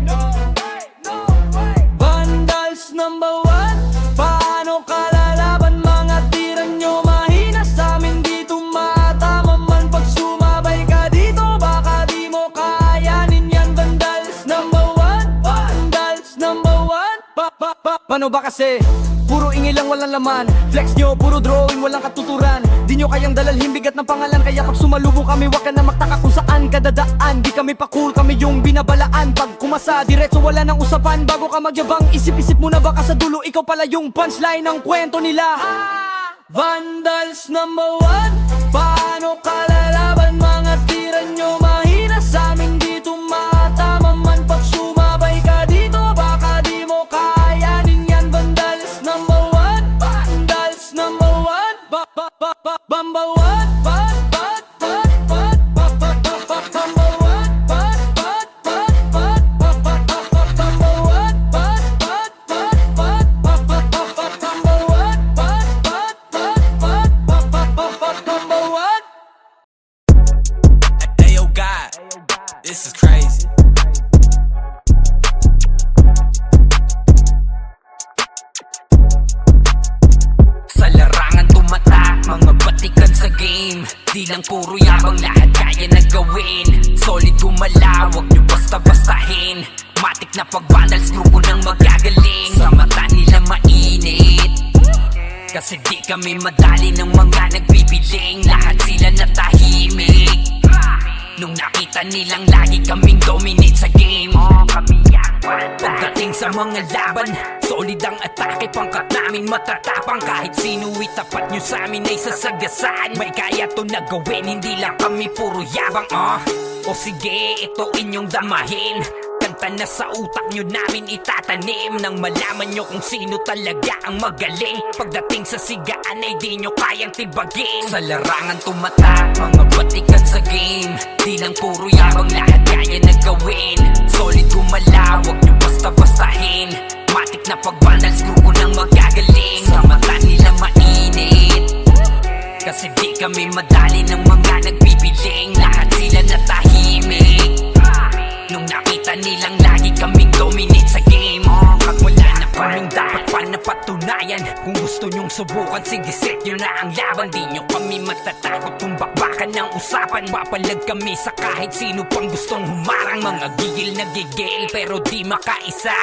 Vandals number one, paano kalalaban? Mga tira nyo mahina sa amin, di tumatama man. Pag sumabay ka dito, baka di mo kayanin yan. Vandals number one, vandals number one. Paano ba kasi? Puro ingay lang walang laman. Flex nyo, puro drawing, walang katuturan. Di nyo kayang dalalhin bigat ng pangalan. Kaya pag sumalubong kami, wag ka na magtaka kung saan ka dadaan. Di kami pa cool, kami yung binabalaan. Pag kumasa, diretso wala nang usapan. Bago ka magyabang, isip-isip mo na baka sa dulo ikaw pala yung punchline ng kwento nila. Vandals number one, paano kalalaban? Mga tira nyo mahina sa amin, di tumatama man. Pag sumabay ka dito, baka di mo kayanin yan. Vandals number one, vandals number one, Bamba one, Ayo God, this is crazy. game. Di lang puro yabang, lahat kaya na gawin. Solid gumalaw, wag nyo basta-bastahin. Matik na pag-vandals, grupo ng magagaling. Sa mata nila mainit, kasi di kami madali ng mga nagbibiling. Lahat sila natahimik nung nakita nilang lagi kaming dominate sa game. Pagdating sa mga laban, solid ang atake, pangkat namin matatapang. Kahit sino itapat nyo sa amin ay sasagasaan. May kaya to na gawin, hindi lang kami puro yabang. O sige, ito inyong damahin. Kanta na sa utak nyo namin itatanim, nang malaman nyo kung sino talaga ang magaling. Pagdating sa sigaan ay di nyo kayang tibagin. Sa larangan tumatak, mga batikan sa game. Di lang puro yabang, lahat kaya na gawin. Solid gumalaw, wag nyo basta-bastahin. Matik na pag-vandals, grupo ng magagaling. Sa mata nila mainit, kasi di kami madali ng mga nagbibiling. Lahat sila natahimik nung nakita nilang lagi kaming dominate sa game. Pag wala na kaming dapat pa napatunayan, kung gusto nyong subukan, sige set nyo na ang laban. Di nyo kami matatakot kung bakbakan ng usapan. Papalag kami sa kahit sino pang gustong humarang. Mga gigil na gigil pero di makaisa.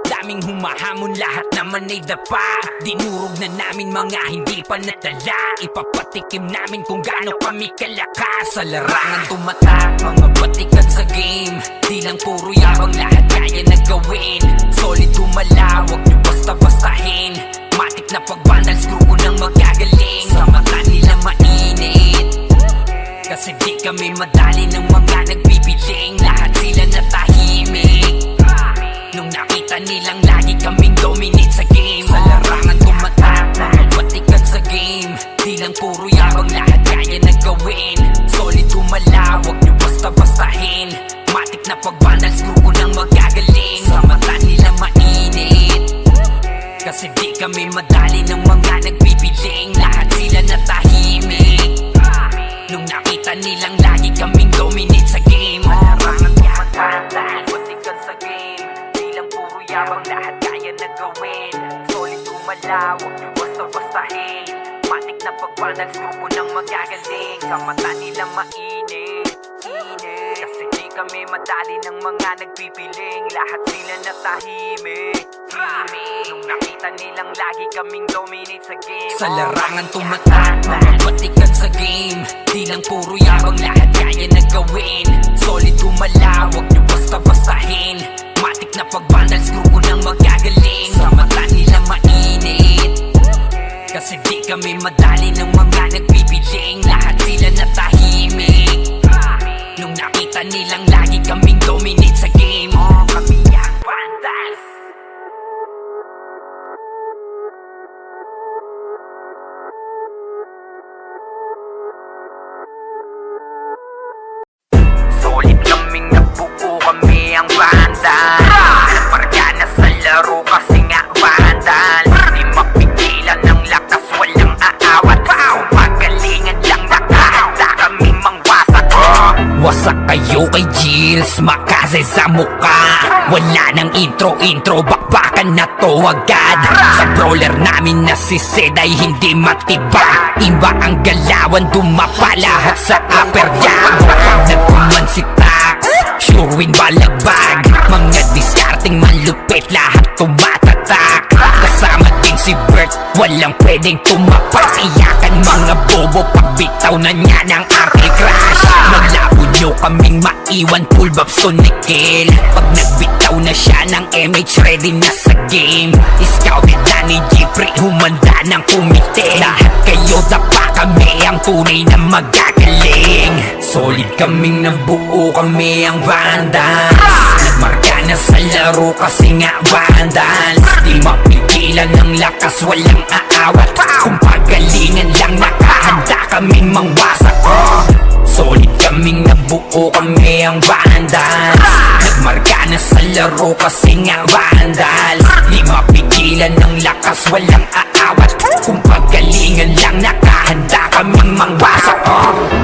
Daming humahamon, lahat naman ay dapa. Dinurog na namin mga hindi pa nadala. Ipapatikim namin kung gaano kami kalakas. Sa larangan tumatak, mga batikan sa game. Di lang puro yabang, lahat kaya na gawin. Solid gumalaw, wag nyo basta-bastahin. Matik na pag-vandals, grupo ng magagaling. Sa mata nila mainit, kasi di kami madali ng mga nagbibiling. Lahat sila natahimik nung nakita nilang lagi kaming dominate sa game. Sa larangan tumatak, mga batikan sa game. Di lang puro yabang, lahat kaya na gawin. Solid gumalaw, wag nyo basta-bastahin. Matik na pag-vandals, grupo ng magagaling. Sa mata nila mainit, kasi di kami madali ng mga nagbibiling. Lahat sila natahimik nung nakita nilang lagi kaming dominate sa game. Larangan tumatak, batikan sa game. Di lang puro yabang, lahat kaya na gawin. Solid gumalaw, wag nyo basta-bastahin. Matik na pag-vandals, grupo ng magagaling. Sa mata nila mainit, kasi di kami madali ng mga nagpipiling. Lahat sila natahimik nung nakita nilang lagi kaming dominate sa game. Sa larangan tumatak, mga batikan sa game. Di lang puro yabang, lahat kaya na gawin. Solid gumalaw, wag nyo basta-bastahin. Matik na pag-vandals, grupo ng magagaling. Sa mata nila mainit, kasi di kami madali ng mga nagpipiling. Lahat sila natahimik nung nakita nilang lagi kaming dominate sa game. Kami ang vandals. Solid kaming nabuo, kami ang vandals. Parga na sa laro kasi nga vandals. Di mapigilan ng lakas, walang aawat. Pagalingan lang, nakahanda kami mangwasak. Wasak kayo kay Gilles, makasay sa mukha. Wala nang intro, bakbakan na to agad. Sa brawler namin na si Zed ay hindi matiba. Iba ang galawan, dumapa lahat sa upper jab. Pag nagkuman si Tax, sure win balagbag. Mga discarding malupit, lahat tumatatak. Kasama din si Bert, walang pwedeng tumapas. Iyakan mga bobo, pagbitaw na niya ng anti-crash. Naglabo nyo kaming maiwan, full bobs to nickel. Pag nagbitaw na siya ng MH, ready na sa game. Scouted na ni Jeffrey, humanda ng kumite. Lahat kayo dapa, kami ang tunay na magagaling. Solid kaming nabuo, kami ang vandals. Nagmarka na sa laro kasi nga vandals. Di mapigilan ng lakas, walang aawat. Kung pagalingan lang, nakahanda kaming mangwasak. Solid kaming nabuo, kami ang vandals. Nagmarka na sa laro kasi nga vandals. Di mapigilan ng lakas, walang aawat. Kung pagalingan lang, nakahanda kaming mangwasak.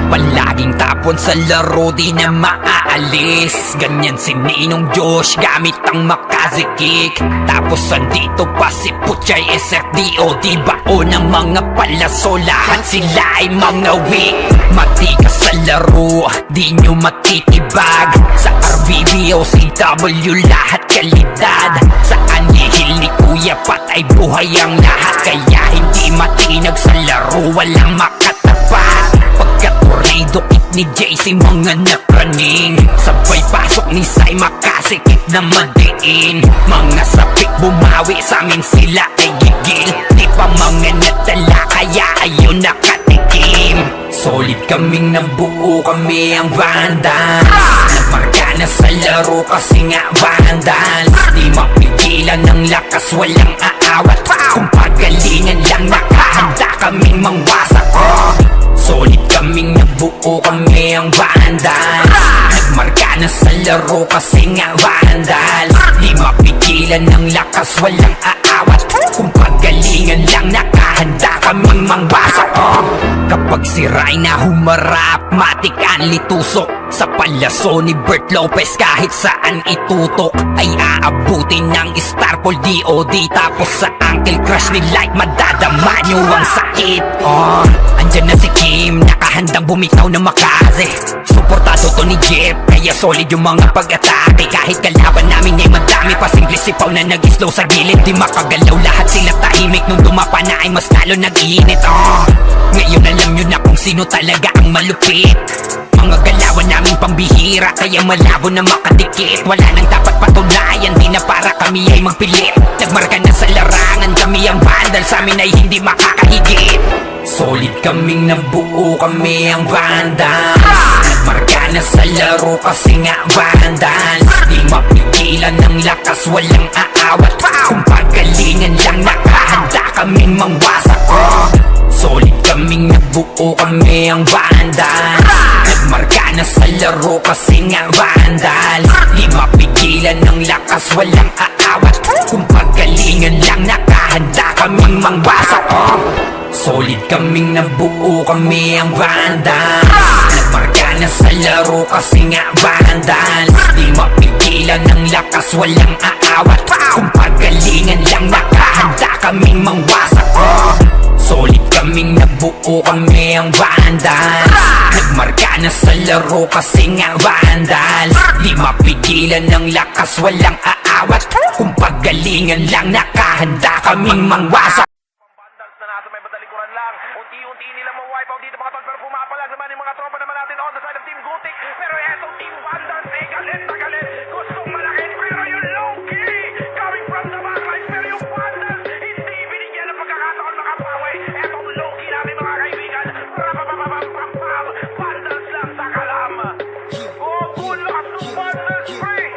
Palaging tapon sa laro, di na maaalis. Ganyan si Ninong Josh gamit ang makazikik. Tapos andito pa si Puchay SFDO, di bao ng mga palaso, lahat sila ay mga weak. Matikas sa laro, di nyo matitibag. Sa RVB o CW lahat kalidad. Sa anihil ni Kuya Pat ay buhay ang lahat. Kaya hindi matinag sa laro, walang makatapat. Pagka-tornado kick ni JC mga napraning. Sabay pasok ni Sai makasikip na madiin. Mga sapik bumawi sa amin sila ay gigil. Di pa mga natala kaya ayun nakatikim. Solid kaming nabuo, kami ang Vandals. Nagmarka na sa laro kasi nga Vandals. Di mapigilan ng lakas, walang aawat. Kung pagalingan lang nakahanda kaming mangwasak. Solid kaming nabuo, kami ang Vandals. Nagmarka na sa laro kasi nga Vandals. Di mapigilan ng lakas, walang aawat. Kung pagalingan lang nakahanda kaming mangwasak. Kapag si Rayna humarap, matik ang litusok. Sa palaso ni Bert Lopez kahit saan itutok ay aabutin ng Starpol DOD. Tapos sa Uncle Crush ni Light madadama nyo ang sakit. Andyan na si Kim, nakahandang bumitaw na makaze. Suportado to ni Jeff, kaya solid yung mga pag-atake. Kahit kalaban namin ay madami pa, simple sipaw na nag-slow sa gilid. Di makagalaw, lahat sila tahimik. Nung dumapa na ay mas lalo nag-iinit. Ngayon alam nyo na kung sino talaga ang malupit. Mga galawan namin pambihira, kaya malabo na makadikit. Wala nang dapat patunayan, di na para kami ay magpilit. Nagmarka na sa larangan, kami ang Vandals, sa amin ay hindi makakahigit. Solid kaming nabuo, kami ang Vandals. Nagmarka na sa laro kasi nga Vandals. Di mapigilan ng lakas, walang aawat. Kung pagalingan lang nakahanda kaming mangwasak. Solid kaming nabuo, kami ang Vandals. Nagmarka na sa laro kasi nga Vandals. Di mapigilan ng lakas, walang aawat. Kung pagalingan lang nakahanda kaming mangwasak. Solid kaming nabuo, kami ang Vandals. Nagmarka na sa laro kasi nga Vandals. Di mapigilan ng lakas, walang aawat. Kung pagalingan lang nakahanda kaming mangwasak. Solid kaming nabuo, kami ang Vandals. Nagmarka na sa laro kasi nga Vandals. Di mapigilan ng lakas, walang aawat. Kung pagalingan lang nakahanda kaming mangwasak. Vandals na natin may badalikuran lang. Unti-unti nila ma-wipe out dito mga tol. Pero pumapalag naman yung mga tropa naman natin on the side of Team Gutik. Pero eto Team Vandals ay galit na galit. Gustong malakit pero yung low-key coming from the backline. Pero yung Vandals hindi binigyan ng pagkakataon makapawi. Etong low-key natin mga kaibigan. Rapapapapapapam. Vandals lang sa kalam. Oh, good luck to Vandals free.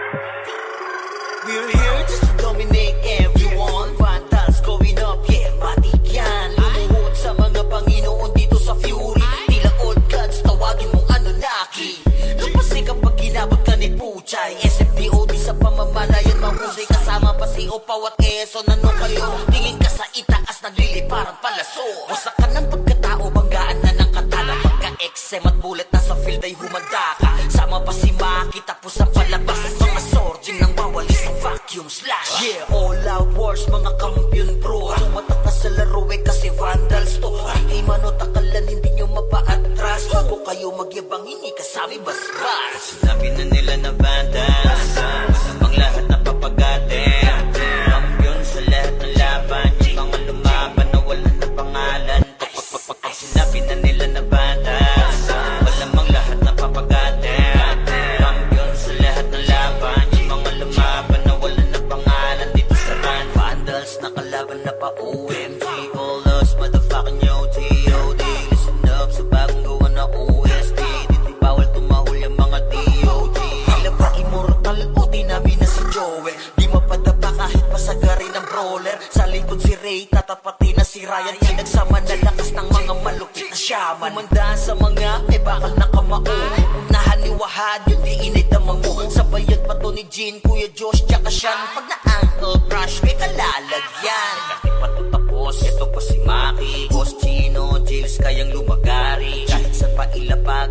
We're here just to dominate everyone. Vandals going up, yeah, matik yan. Lumuhod sa mga Panginoon dito sa Fury. Tila old gods, tawagin mong Anunnaki. Lupasi kapag ginabot ka ni Puchay. SFDOD sa pamamalayan, mahusay kasama pa si Opaw at Quezon. Ano kayo? Tingin ka sa itaas, nagliliparang palaso. Wasak ka ng pagkatao, banggaan na ng katana. Pagka-XM at bullet na sa field ay humanda ka. Sama pa si Maki, tapos ang palabas. Mga sorging nang wawalis ng vacuum slash. Yeah, all out wars, mga kampiyon bro. Tumatak na sa laro eh kasi Vandals to. Ay mano takalan, hindi nyo mapa-atras. Huwag kayo magyabang, hindi kasami basbas. Sinabi na nila na Vandals, masamang lahat na papagatin. Kampiyon sa lahat ng laban, yung mga lumaban na wala na pangalan. Ay sinabi na nila na Vandals, malamang lahat na papagatin. Kampiyon sa lahat ng laban, yung mga lumaban na wala na pangalan dito sa run. Vandals nakalaban na pa OMG, all us motherfucking yo TOD. Listen up sa bagong gawa na OST, dito bawal tumahol yung mga DOD. Tila ba immortal o dinabi na si Joel? Di mapadapa kahit pasagarin ng brawler. Sa likod si Ray, tatapati na si Ryan. Nagsama na lakas ng mga malupit na shaman. Umandaan sa mga may bakal na kamao. Unahan ni Wahad, yun di inidamang mo. Sabayan pa to ni Jean, Kuya Josh, tsaka Sean. Pag na-ankle crush, may kalalagyan. Kahit pa to tapos, ito pa si Maki, Boss Chino, Jills kayang lumagari. Kahit saan pa ilapag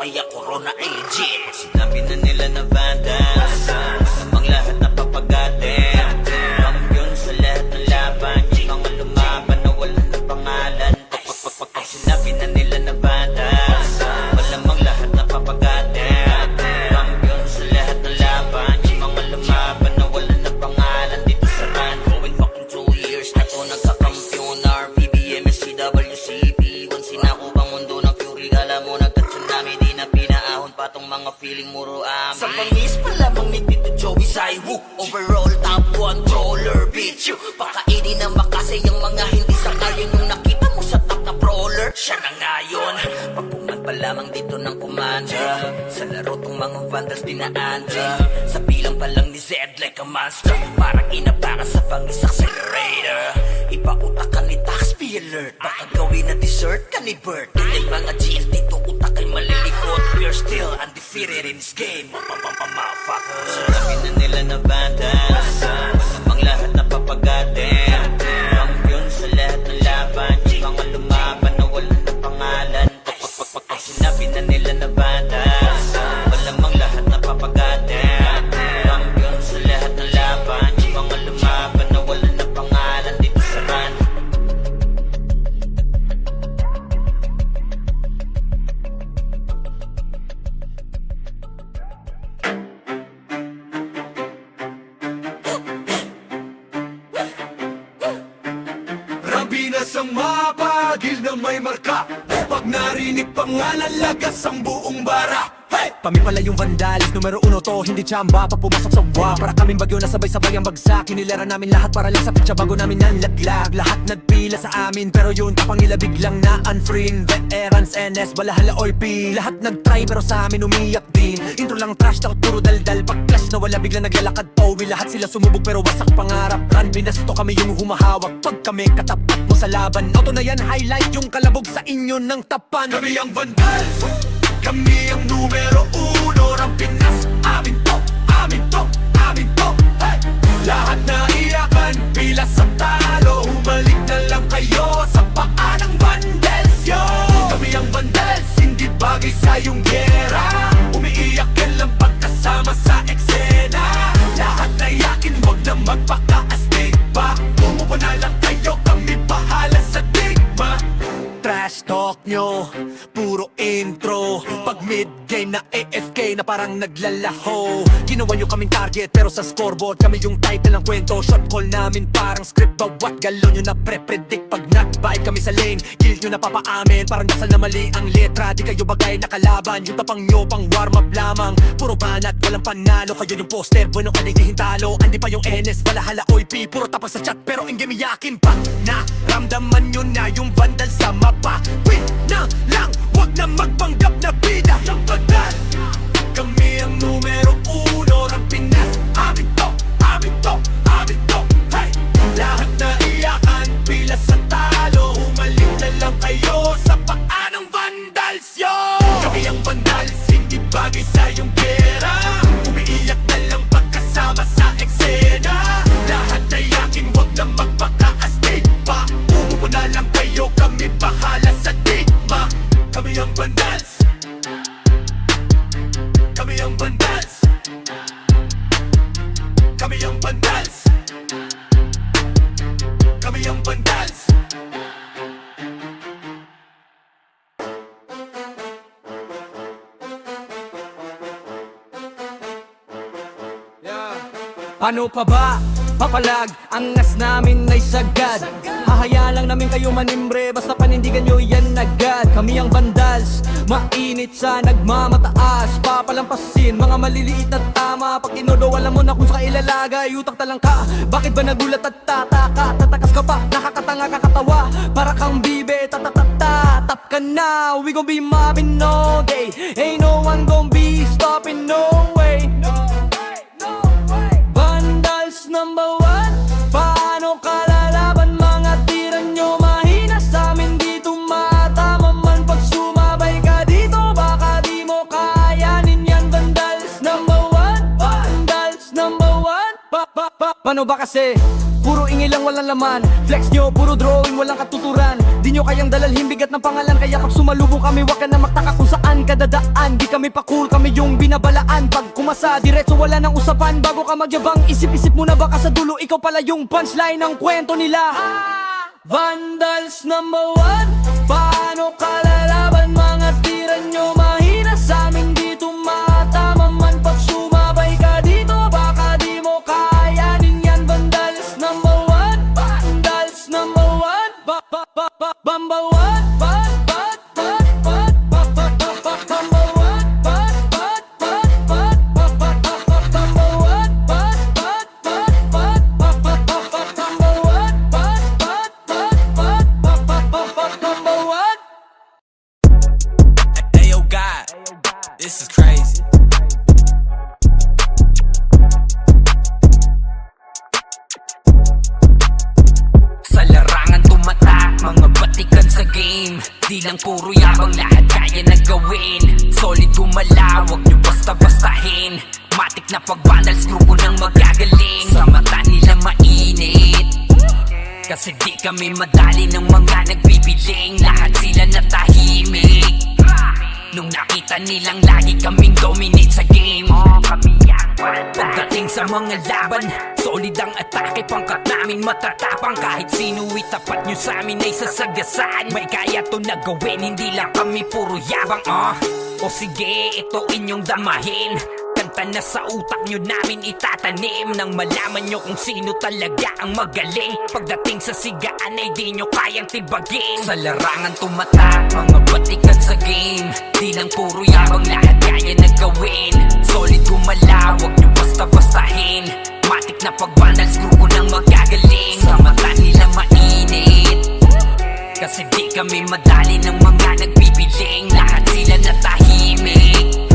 kaya corona ay legit. Sinabi na nila na vandals, masamang lahat na papagatin. Kampiyon sa lahat ng laban, yung mga lumaban na wala na pangalan. Pag sinabi na nila na vandals, malamang lahat na papagatin. Kampiyon sa lahat ng laban, yung mga lumaban na wala na pangalan. Dito sa run, going fucking 2 years na ko nagkakampiyon. RPBM, SCWCP, once sinako bang mundo ng fury. Kala mo nagka-tsunami, di na pinaahon pa tong mga feeling muro amin. Sa pangis pa lamang ni Tito Joey Saiwu, overall top 1 roller bitch. Pakainin ng makasay yung mga hindi sangayon. Yung nakita mo sa top na brawler, siya na ngayon. Pagpungan pa lamang dito ng kumanda, sa laro tong mga vandals dinaanda. Sa bilang pa lang ni Zed like a monster, parang inapakan sa pangis accelerator. Ipautak ni Tax, be alert, baka gawin na dessert ka ni Bert. Kaya mga GL dito utak ay malilikot. We're still undefeated in this game, motherfuckers. Sinabi na nila na vandals, masamang lahat na papagatin. Kampiyon sa lahat ng laban, yung mga lumaban na wala na pangalan. Pag sinabi na nila na vandals, malamang lahat na papagatin. Kampiyon sa lahat ng laban, yung mga lumaban na wala na pangalan. Dito sa run, Rambinas ang mapagil na may marka. Pag narinig pangalan, lagas ang buong bara. Hey! Kami pala yung vandalis, numero 1 to, hindi tsamba. Pag pumasok sa wa, para kaming bagyo na sabay-sabay ang bagsak. Kinilera namin lahat para lang sa pitsa bago namin nanlaglag. Lahat nagpila sa amin, pero yun kapangila biglang na unfreeing. Veterans, NS, balahala, OP. Lahat nagtry pero sa amin umiyak din. Intro lang trash, takot puro daldal. Pag clash na wala biglang naglalakad Owi. Lahat sila sumubok pero wasak pangarap. Run, binasto kami yung humahawak. Pag kami katapat mo sa laban, auto na yan, highlight yung kalabog sa inyo ng tapan. Kami ang vandals, kami ang numero 1 ng Pinas. Amin to, amin to, amin to. Hey! Lahat na iyakan, pila sa talo. Humalik na lang kayo sa paa ng vandals, yo. Kami ang vandals, hindi bagay sa iyong gera. Umiiyak ka lang pagkasama sa eksena. Lahat na yakin, wag na magpaka-astig pa. Bumupo na lang kayo, kami bahala sa digma. Trash talk nyo, puro intro. Pag mid-game na AFK na parang naglalaho. Ginawa nyo kaming target pero sa scoreboard kami yung title ng kwento. Shot call namin parang script, bawat galaw nyo na pre-predict. Pag nag-vibe kami sa lane, kill nyo na papaamin. Parang dasal na mali ang letra, di kayo bagay na kalaban. Yung tapang nyo pang warm up lamang, puro banat, walang panalo. Kayo yung poster, bueno ka hintalo. Andi pa yung NS, balahala, OIP. Puro tapang sa chat pero in game iyakin pa. Naramdaman nyo na yung vandal sa mapa. Win na lang, wag na magpanggap na bida. Ang vandal, kami ang numero 1 ng Pinas. Amin to, amin to, amin to. Hey! Lahat na iyakan, pila sa talo. Humalik na lang kayo sa paa ng vandals, yo. Kami ang vandals, hindi bagay sa iyong pera. Umiiyak na lang pagkasama sa eksena. Lahat na yakin, wag na magpaka-astig pa. Umupo na lang kayo, kami bahala sa digma. Kami ang vandals, kami ang vandals, kami ang vandals, kami ang vandals. Ano pa ba? Papalag, angas namin ay sagad. Hahayaan lang namin kayo manimbre, basta panindigan nyo yan agad. Kami ang vandals, mainit sa nagmamataas. Papalampasin, mga maliliit na tama. Pag tinodo, alam mo na kung sa ilalagay. Utak talang ka, bakit ba nagulat at tataka? Tatakas ka pa, nakakatanga kakatawa. Para kang bibe, tatatata. Tap ka na, we gon' be mobbing all day. Ain't no one gon' be stopping, no way. Vandals number 1, paano ka lalaban? Mga tira nyo mahina sa amin, di tumatama man. Pag sumabay ka dito, baka di mo kayanin yan. Vandals number 1, vandals number 1. Paano ba kasi? puro ingay lang walang laman. Flex nyo, puro drawing, walang katuturan. Di nyo kayang dalalhin bigat ng pangalan. Kaya pag sumalubong kami, wag ka na magtaka kung saan kadadaan. Di kami pa cool, kami yung binabalaan. Pag kumasa, diretso wala nang usapan. Bago ka magyabang, isip-isip muna baka sa dulo ikaw pala yung punchline ng kwento nila. Vandals number 1, paano kalalaban? Mga tira nyo mahina sa amin, di tumatama man. Pag sumabay ka dito, baka di mo kayanin yan. Vandals number 1, Vandals number 1, Bamba 1, Ayo God, this is crazy. Sa larangan tumatak, mga batikan sa game. Di lang puro yabang, lahat kaya na gawin. Solid gumalaw, wag nyo basta-bastahin. Matik na pag-vandals, grupo ng magagaling. Sa mata nila mainit, kasi di kami madali ng mga nagbibiling. Lahat sila natahimik nung nakita nilang lagi kaming dominate sa game. Pagdating sa mga laban, solid ang atake. Pangkat namin matatapang, kahit sino itapat nyo sa amin ay sasagasaan. May kaya to na gawin, hindi lang kami puro yabang. O sige, ito inyong damahin. Kanta na sa utak nyo namin itatanim, nang malaman nyo kung sino talaga ang magaling. Pagdating sa sigaan ay di nyo kayang tibagin. Sa larangan tumatak, mga batikan sa game. Di lang puro yabang, lahat kaya na gawin. Solid gumalaw, wag nyo basta-bastahin. Matik na pag-vandals, grupo ng magagaling. Sa mata nila mainit, kasi di kami madali ng mga nagbibiling. Lahat sila natahimik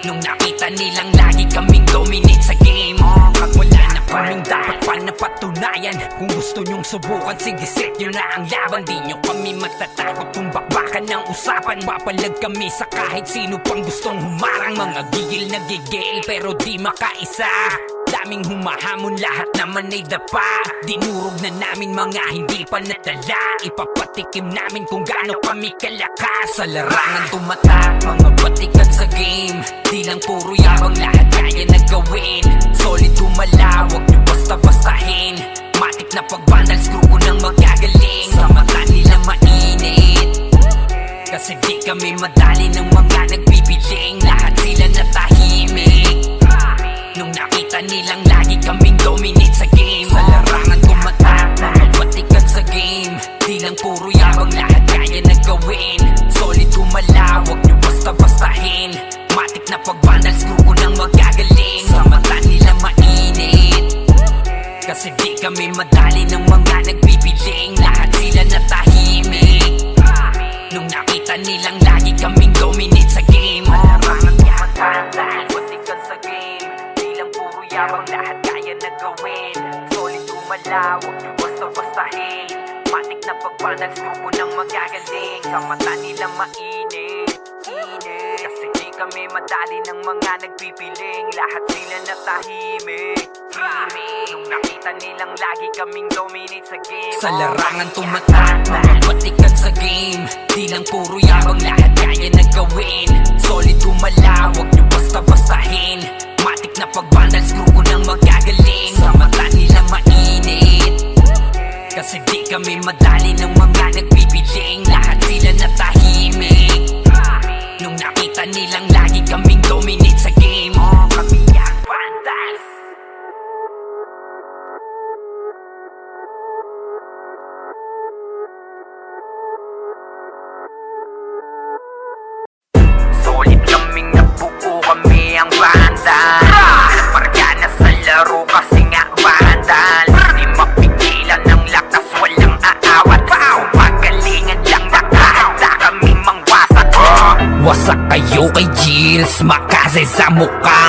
nung nakita nilang lagi kaming dominate sa game. Pag wala na kaming dapat pa napatunayan, kung gusto nyong subukan, sige set nyo na ang laban. Di nyo kami matatakot kung bakbakan ng usapan. Papalag kami sa kahit sino pang gustong humarang. Mga gigil na gigil pero di makaisa. Daming humahamon, lahat naman ay dapa. Dinurog na namin mga hindi pa natala. Ipapatikim namin kung gaano kami kalakas. Sa larangan tumatak, mga batikan sa game. Di lang puro yabang, lahat kaya na gawin. Solid gumalaw, wag nyo basta-bastahin. Matik na pag-vandals, grupo ng magagaling. Sa mata nila mainit, kasi di kami madali ng mga nagbibiling. Lahat sila natahimik nung nakita nilang lagi kaming dominate sa game. Sa larangan tumatak, mga batikan sa game. Di lang puro yabang, lahat kaya na gawin. Solid gumalaw, wag nyo basta-bastahin. Matik na pag-vandals, grupo ng magagaling. Sa mata nila mainit, kasi di kami madali ng mga nagbibiling. Lahat sila natahimik nung nakita nilang lagi kaming dominate sa game. Larangan tumatak, batikan sa game. Di lang puro yabang, lahat kaya na gawin. Solid gumalaw, wag nyo basta-bastahin. Matik na pag-vandals, grupo ng magagaling. Sa mata nila mainit, kasi di kami madali ng mga nagpipiling. Lahat sila natahimik nung nakita nilang lagi kaming dominate sa game. Sa larangan tumatak, mga batikan sa game. Di lang puro yabang, lahat kaya na gawin. Solid gumalaw, wag nyo basta-bastahin. Matik na pag-vandals, grupo ng magagaling. Sa mata nila mainit, kasi di kami madali ng mga nagbibiling. Lahat sila natahimik nung nakita nilang lagi kaming dominate sa game. Kami ang vandals. Solid kaming nabuo, kami ang vandals. Pargana sa laro kasi nga vandals. Di mapigilan ng lakas, walang aawat. Pagalingan lang, nakahanda kaming mangwasak. Wasak kayo kay Gilles, makase sa muka.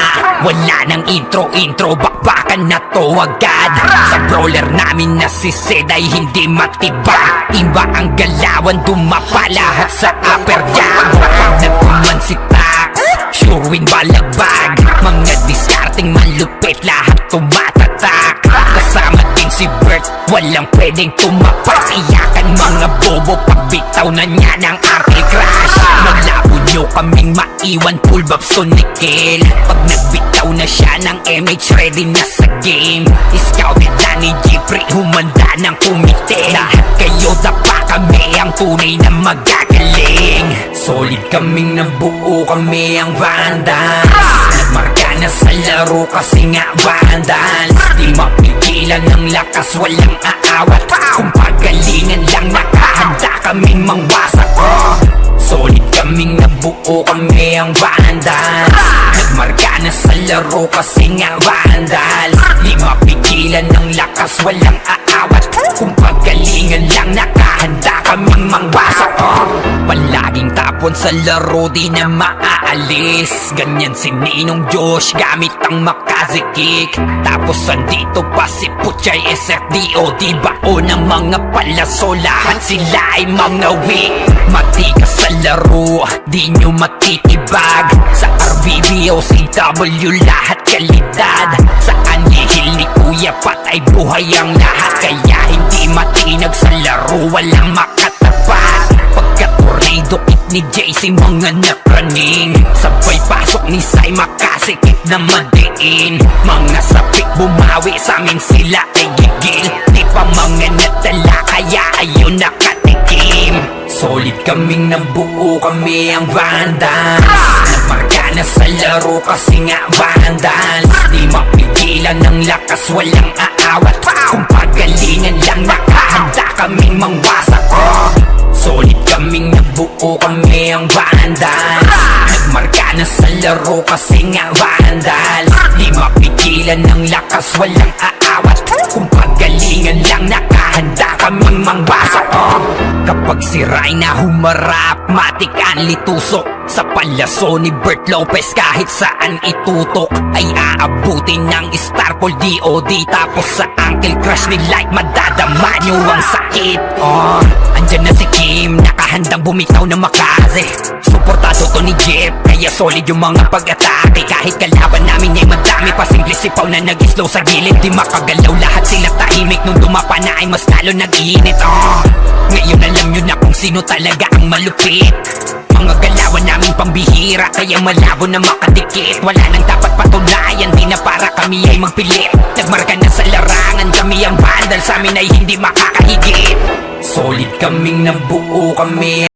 Wala nang intro, bakbakan na to agad. Sa brawler namin na si Zed ay hindi matiba. Iba ang galawan, dumapa lahat sa upper jab. Pag nagkuman si Tax, sure win balagbag. Mga diskarting malupit, lahat tumatatak. Kasama din si Bert, walang pwedeng tumapat. Iyakan mga bobo pagbitaw na niya ng Uncle Crush. Malabo nyo kaming maiwan, full babs to Nickel. Pag nagbitaw na siya ng MH, ready na sa game. Scouted na ni Jeffrey, humanda ng kumite. Lahat kayo dapa, kami ang tunay na magagaling. Solid kaming nabuo, kami ang Vandals. Nagmarka na sa laro kasi nga Vandals. Di mapigilan ng lakas, walang aawat. Kung pagalingan lang, nakahanda kaming mangwasak. Solid kaming nabuo, kami ang Vandals. Nagmarka na sa laro kasi nga Vandals. Di mapigilan ng lakas, walang aawat. Kung pagalingan lang, nakahanda kaming mangwasak. Palaging tapon sa laro, di na maaalis. Ganyan si Ninong Josh, gamit ang makazikik. Tapos andito pa si Puchay SFDO. Di bao ng mga palaso, lahat sila ay mga weak. Matikas sa laro, di nyo matitibag. Sa RBBO, CW, lahat kalidad. Sa anihil ni Kuya Pat ay buhay ang lahat. Kaya hindi matinag sa laro, walang makatapat. Pagka-tornado kick ni JC, mga napraning. Sabay pasok ni Sai, makasikip na madiin. Mga sapik bumawi, sa amin sila ay gigil. Di pa mga natala, kaya ayun nakatikim. Solid kaming nabuo, kami ang Vandals. Nagmarka na sa laro kasi nga Vandals. Di mapigilan ng lakas, walang aawat. Kung pagalingan lang, nakahanda kaming mangwasak. Solid kaming nabuo, kami ang Vandals. Nagmarka na sa laro kasi nga Vandals. Di mapigilan ng lakas, walang aawat. Kung pagalingan lang, nakahanda kaming mangwasak. Kapag si Rayna humarap, matik ang litusok. Sa palaso ni Bert Lopez, kahit saan itutok ay aabutin ng Starpol DOD. Tapos sa Uncle Crush ni Light, madadama nyo ang sakit. Andyan na si Kim, nakahandang bumitaw na makaze. Suportado to ni Jeff, kaya solid yung mga pag-atake. Kahit kalaban namin ay madami pa, simple sipaw na nag-slow sa gilid. Di makagalaw, lahat sila tahimik. Nung dumapa na ay mas lalo nag-iinit. Ngayon alam nyo na kung sino talaga ang malupit. Mga galawan namin pambihira, kaya malabo na makadikit. Wala nang dapat patunayan, di na para kami ay magpilit. Nagmarka na sa larangan, kami ang Vandal, sa amin ay hindi makakahigit. Solid kaming nabuo, kami